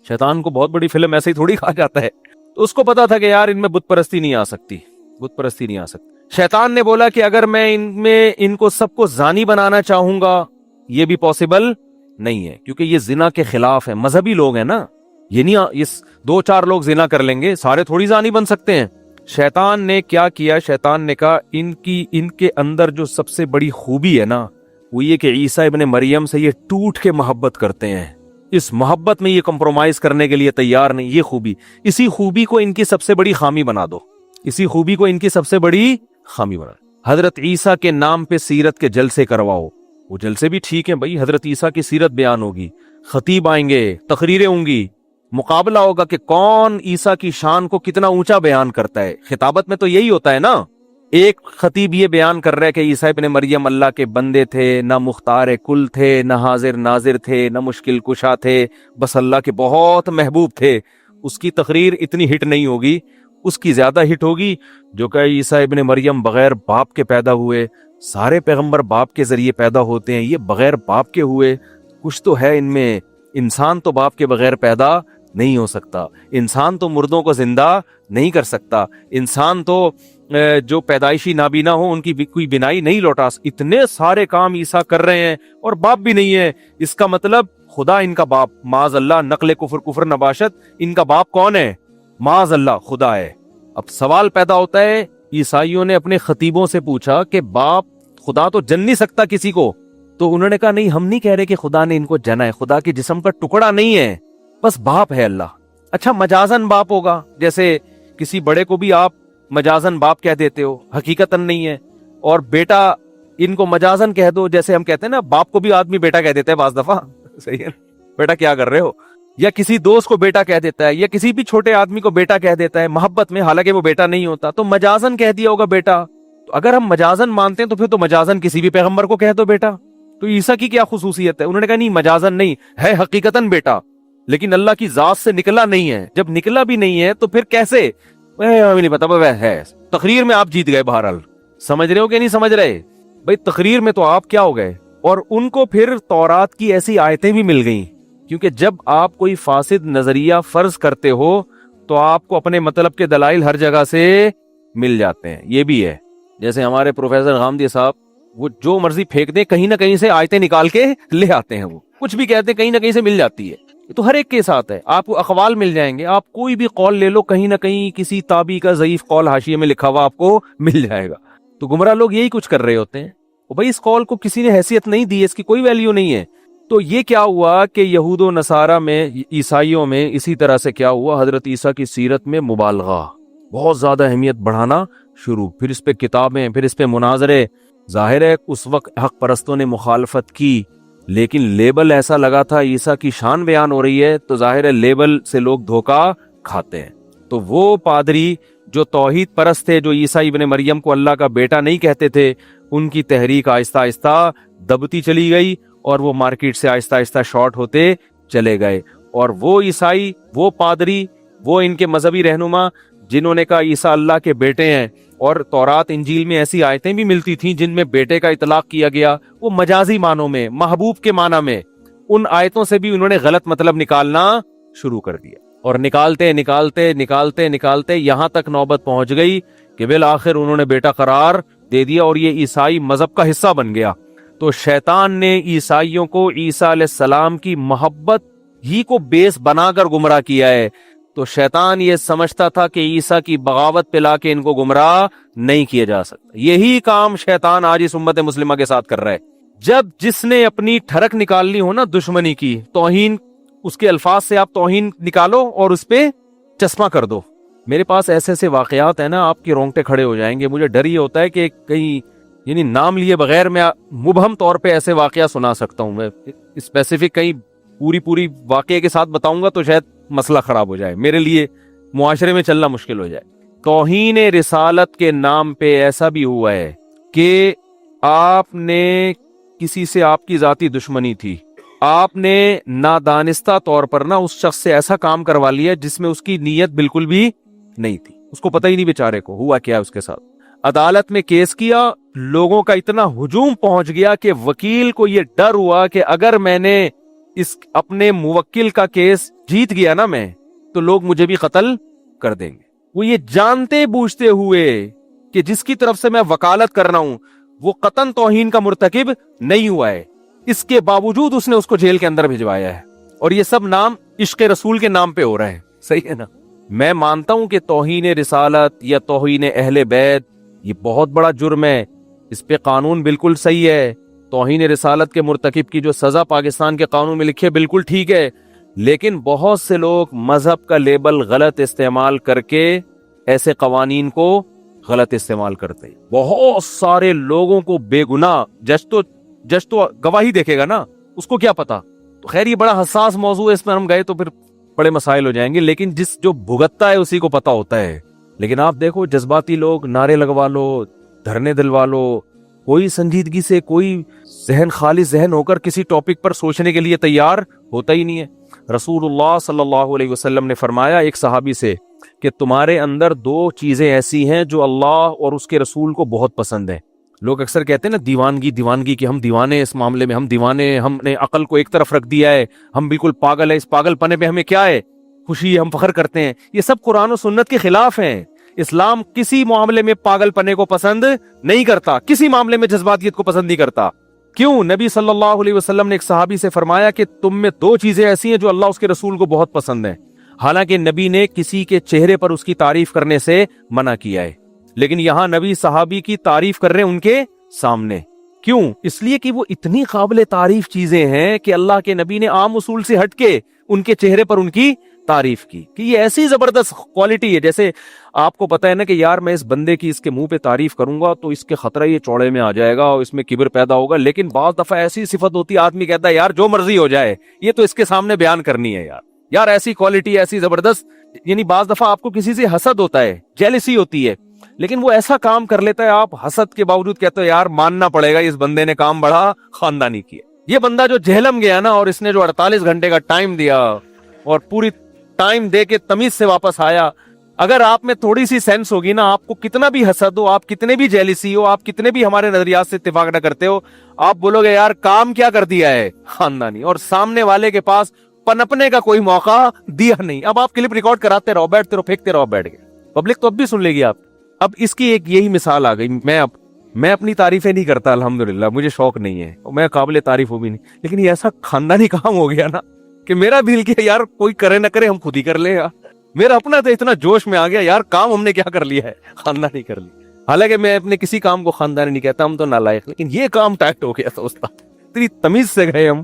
شیطان کو بہت بڑی فلم ایسے ہی تھوڑی کھا جاتا ہے. تو اس کو پتا تھا کہ یار ان میں بت پرستی نہیں آ سکتی, بت پرستی نہیں آ سکتی. شیطان نے بولا کہ اگر میں ان کو سب کو زانی بنانا چاہوں گا یہ بھی پاسبل نہیں ہے, کیونکہ یہ زنا کے خلاف ہے. مذہبی لوگ ہیں نا, یہ نہیں, یہ 2-4 لوگ زنا کر لیں گے, سارے تھوڑی زانی بن سکتے ہیں. شیطان نے کیا کیا, شیطان نے کہا ان کے اندر جو سب سے بڑی خوبی ہے نا وہ یہ کہ عیسیٰ ابن مریم سے یہ ٹوٹ کے محبت کرتے ہیں. اس محبت میں یہ کمپرومائز کرنے کے لیے تیار نہیں. یہ خوبی, اسی خوبی کو ان کی سب سے بڑی خامی بنا دو, اسی خوبی کو ان کی سب سے بڑی خامی بنا. حضرت عیسیٰ کے نام پہ سیرت کے جلسے کرواؤ. وہ جلسے بھی ٹھیک ہیں بھائی, حضرت عیسیٰ کی سیرت بیان ہوگی, خطیب آئیں گے, تقریریں ہوں گی, مقابلہ ہوگا کہ کون عیسیٰ کی شان کو کتنا اونچا بیان کرتا ہے. خطابت میں تو یہی ہوتا ہے نا. ایک خطیب یہ بیان کر رہا ہے کہ عیسیٰ ابن مریم اللہ کے بندے تھے, نہ مختار کل تھے, نہ حاضر ناظر تھے, نہ مشکل کشا تھے, بس اللہ کے بہت محبوب تھے. اس کی تقریر اتنی ہٹ نہیں ہوگی. اس کی زیادہ ہٹ ہوگی جو کہ عیسیٰ ابن مریم بغیر باپ کے پیدا ہوئے، سارے پیغمبر باپ کے ذریعے پیدا ہوتے ہیں، یہ بغیر باپ کے ہوئے، کچھ تو ہے ان میں، انسان تو باپ کے بغیر پیدا نہیں ہو سکتا، انسان تو مردوں کو زندہ نہیں کر سکتا، انسان تو جو پیدائشی نابینا ہو ان کی کوئی بینائی نہیں لوٹا، اتنے سارے کام عیسیٰ کر رہے ہیں اور باپ بھی نہیں ہے، اس کا مطلب خدا ان کا باپ، معاذ اللہ، نقل کفر نباشت، ان کا باپ کون ہے؟ معاذ اللہ خدا ہے۔ اب سوال پیدا ہوتا ہے، عیسائیوں نے اپنے خطیبوں سے پوچھا کہ باپ خدا تو جن نہیں سکتا کسی کو، تو انہوں نے کہا نہیں، ہم نہیں کہہ رہے کہ خدا نے ان کو جنا ہے، خدا کے جسم کا ٹکڑا نہیں ہے، بس باپ ہے اللہ۔ اچھا مجازن باپ ہوگا، جیسے کسی بڑے کو بھی آپ مجازن باپ کہہ دیتے ہو، حقیقتاً نہیں ہے، اور بیٹا ان کو مجازن کہہ دو، جیسے ہم کہتے ہیں نا باپ کو بھی آدمی بیٹا کہہ دیتا ہے بعض دفعہ، صحیح ہے، بیٹا کیا کر رہے ہو، یا کسی دوست کو بیٹا کہہ دیتا ہے، یا کسی بھی چھوٹے آدمی کو بیٹا کہہ دیتا ہے محبت میں، حالانکہ وہ بیٹا نہیں ہوتا، تو مجازن کہہ دیا ہوگا بیٹا۔ تو اگر ہم مجازن مانتے ہیں تو پھر تو مجازن کسی بھی پیغمبر کو کہہ دو بیٹا، تو عیسیٰ کی کیا خصوصیت ہے؟ انہوں نے کہا نہیں، مجازن نہیں ہے، حقیقتاً بیٹا، لیکن اللہ کی ذات سے نکلا نہیں ہے، جب نکلا بھی نہیں ہے تو پھر کیسے؟ ہمیں نہیں پتا، ہے تقریر میں آپ جیت گئے، بہرحال سمجھ رہے ہو کہ نہیں سمجھ رہے بھائی؟ تقریر میں تو آپ کیا ہو گئے، اور ان کو پھر تورات کی ایسی آیتیں بھی مل گئیں، کیونکہ جب آپ کوئی فاسد نظریہ فرض کرتے ہو تو آپ کو اپنے مطلب کے دلائل ہر جگہ سے مل جاتے ہیں۔ یہ بھی ہے، جیسے ہمارے پروفیسر غامدی صاحب، وہ جو مرضی پھینک دیں، کہیں نہ کہیں سے آیتیں نکال کے لے آتے ہیں، وہ کچھ بھی کہتے ہیں کہیں نہ کہیں سے مل جاتی ہے۔ یہ تو ہر ایک کے ساتھ ہے، آپ کو اقوال مل جائیں گے، آپ کوئی بھی قول لے لو، کہیں نہ کہیں کسی تابعی کا ضعیف قول حاشیے میں لکھا ہوا آپ کو مل جائے گا۔ تو گمراہ لوگ یہی کچھ کر رہے ہوتے ہیں، اور بھائی اس قول کو کسی نے حیثیت نہیں دی، اس کی کوئی ویلیو نہیں ہے۔ تو یہ کیا ہوا کہ یہود و نصارہ میں، عیسائیوں میں اسی طرح سے کیا ہوا، حضرت عیسیٰ کی سیرت میں مبالغہ، بہت زیادہ اہمیت بڑھانا شروع، پھر اس پہ کتابیں، پھر اس پہ مناظرے۔ ظاہر ہے اس وقت حق پرستوں نے مخالفت کی، لیکن لیبل ایسا لگا تھا، عیسیٰ کی شان بیان ہو رہی ہے، تو ظاہر ہے لیبل سے لوگ دھوکا کھاتے ہیں۔ تو وہ پادری جو توحید پرست تھے، جو عیسیٰ ابن مریم کو اللہ کا بیٹا نہیں کہتے تھے، ان کی تحریک آہستہ آہستہ دبتی چلی گئی، اور وہ مارکیٹ سے آہستہ آہستہ شارٹ ہوتے چلے گئے۔ اور وہ عیسائی، وہ پادری، وہ ان کے مذہبی رہنما جنہوں نے کہا عیسیٰ اللہ کے بیٹے ہیں، اور تورات انجیل میں ایسی آیتیں بھی ملتی تھیں جن میں بیٹے کا اطلاق کیا گیا، وہ مجازی معنوں میں، محبوب کے معنی میں، ان آیتوں سے بھی انہوں نے غلط مطلب نکالنا شروع کر دیا، اور نکالتے یہاں تک نوبت پہنچ گئی کہ بالآخر انہوں نے بیٹا قرار دے دیا، اور یہ عیسائی مذہب کا حصہ بن گیا۔ تو شیطان نے عیسائیوں کو عیسیٰ علیہ السلام کی محبت ہی کو بیس بنا کر گمراہ کیا ہے۔ تو شیطان یہ سمجھتا تھا کہ عیسیٰ کی بغاوت پہ لا کے ان کو گمراہ نہیں کیا جا سکتا۔ یہی کام شیطان آج اس امت مسلمہ کے ساتھ کر رہا ہے۔ جب جس نے اپنی ٹھڑک نکالنی ہو نا دشمنی کی، توہین، اس کے الفاظ سے آپ توہین نکالو اور اس پہ چشمہ کر دو۔ میرے پاس ایسے ایسے واقعات ہیں نا، آپ کے رونگٹے کھڑے ہو جائیں گے۔ مجھے ڈر یہ ہوتا ہے کہ کہیں یعنی نام لیے بغیر میں مبہم طور پہ ایسے واقعہ سنا سکتا ہوں، میں اسپیسیفک کہیں پوری واقعے کے ساتھ بتاؤں گا تو شاید مسئلہ خراب ہو جائے، میرے لیے معاشرے میں چلنا مشکل ہو جائے۔ توہین رسالت کے نام پہ ایسا بھی ہوا ہے کہ آپ نے کسی سے، آپ کی ذاتی دشمنی تھی، آپ نے نادانستہ طور پر نا اس شخص سے ایسا کام کروا لیا جس میں اس کی نیت بالکل بھی نہیں تھی، اس کو پتہ ہی نہیں بیچارے کو ہوا کیا اس کے ساتھ۔ عدالت میں کیس کیا، لوگوں کا اتنا ہجوم پہنچ گیا کہ وکیل کو یہ ڈر ہوا کہ اگر میں نے اس اپنے موکل کا کیس جیت گیا نا میں، تو لوگ مجھے بھی قتل کر دیں گے۔ وہ یہ جانتے بوجھتے ہوئے کہ جس کی طرف سے میں وکالت کر رہا ہوں وہ قطعاً توہین کا مرتکب نہیں ہوا ہے، اس کے باوجود اس نے اس کو جیل کے اندر بھجوایا ہے، اور یہ سب نام عشق رسول کے نام پہ ہو رہا ہے۔ صحیح ہے نا؟ میں مانتا ہوں کہ توہین رسالت یا توہین اہل بیت یہ بہت بڑا جرم ہے، اس پہ قانون بالکل صحیح ہے، توہین رسالت کے مرتکب کی جو سزا پاکستان کے قانون میں لکھی ہے بالکل ٹھیک ہے، لیکن بہت سے لوگ مذہب کا لیبل غلط استعمال کر کے ایسے قوانین کو غلط استعمال کرتے ہیں۔ بہت سارے لوگوں کو بے گناہ، جج تو گواہی دیکھے گا نا، اس کو کیا پتا۔ تو خیر یہ بڑا حساس موضوع ہے، اس میں ہم گئے تو پھر بڑے مسائل ہو جائیں گے، لیکن جو بھگتتا ہے اسی کو پتا ہوتا ہے۔ لیکن آپ دیکھو جذباتی لوگ نعرے لگوا لو، دھرنے دلوا لو، کوئی سنجیدگی سے، کوئی خالص ذہن ہو کر کسی ٹاپک پر سوچنے کے لیے تیار ہوتا ہی نہیں ہے۔ رسول اللہ صلی اللہ علیہ وسلم نے فرمایا ایک صحابی سے کہ تمہارے اندر دو چیزیں ایسی ہیں جو اللہ اور اس کے رسول کو بہت پسند ہے. لوگ اکثر کہتے ہیں نا دیوانگی کہ ہم دیوانے ہیں اس معاملے میں، ہم دیوانے، ہم نے عقل کو ایک طرف رکھ دیا ہے، ہم بالکل پاگل ہیں، اس پاگل پنے پہ ہمیں کیا ہے خوشی ہے، ہم فخر کرتے ہیں. یہ سب قرآن و سنت کے خلاف ہیں. اسلام کسی معاملے میں پاگل پنے کو پسند نہیں کرتا، کسی معاملے میں جذباتیت کو پسند نہیں کرتا. کیوں؟ نبی صلی اللہ علیہ وسلم نے ایک صحابی سے فرمایا کہ تم میں دو چیزیں ایسی ہیں جو اللہ اس کے رسول کو بہت پسند ہیں. حالانکہ نبی نے کسی کے چہرے پر اس کی تعریف کرنے سے منع کیا ہے، لیکن یہاں نبی صحابی کی تعریف کر رہے ہیں ان کے سامنے. کیوں؟ اس لیے کہ وہ اتنی قابل تعریف چیزیں ہیں کہ اللہ کے نبی نے عام اصول سے ہٹ کے ان کے چہرے پر ان کی تعریف کی کہ یہ ایسی زبردست کوالٹی ہے. جیسے آپ کو پتا ہے نا کہ یار میں اس بندے کی اس کے منہ پہ تعریف کروں گا تو اس کے خطرہ یہ چوڑے میں آ جائے گا اور اس میں کبر پیدا ہوگا، لیکن بعض دفعہ ایسی صفت ہوتی ہے آدمی کہتا ہے یار جو مرضی ہو جائے یہ تو اس کے سامنے بیان کرنی ہے یار ایسی کوالٹی ایسی زبردست. یعنی بعض دفعہ آپ کو کسی سے حسد ہوتا ہے، جیلسی ہوتی ہے، لیکن وہ ایسا کام کر لیتا ہے آپ حسد کے باوجود کہتے ہو یار ماننا پڑے گا اس بندے نے کام بڑا خاندانی کیا. یہ بندہ جو جہلم گیا نا اور اس نے جو 48 گھنٹے کا ٹائم دیا اور پوری ٹائم دے کے تمیز سے واپس آیا، اگر آپ میں تھوڑی سی سینس ہوگی نا، آپ کو کتنا بھی حسد ہو، آپ کتنے بھی جیلسی ہو، آپ کتنے بھی ہمارے نظریات سے اتفاق نہ کرتے ہو، آپ بولو گے یار کام کیا کر دیا ہے خاندانی، اور سامنے والے کے پاس پنپنے کا کوئی موقع دیا نہیں. اب آپ کلپ ریکارڈ کراتے رہو، بیٹھتے رہو، پھینکتے رہو بیٹھ کے، پبلک تو اب بھی سن لے گی آپ. اب اس کی ایک یہی مثال آ گئی. میں اپنی تعریفیں نہیں کرتا الحمدللہ، مجھے شوق نہیں ہے، میں قابل تعریف ہوں بھی نہیں، لیکن یہ ایسا خاندانی کام ہو گیا نا کہ میرا دل کیا یار کوئی کرے نہ کرے ہم خود ہی کر لیں. میرا اپنا تو اتنا جوش میں آ گیا یار کام ہم نے کیا کر لیا ہے، خاندانی کر لی. حالانکہ میں اپنے کسی کام کو خاندانی نہیں کہتا، ہم تو نالائق، لیکن یہ کام ٹیکٹ ہو گیا تھا. اتنی تمیز سے گئے ہم.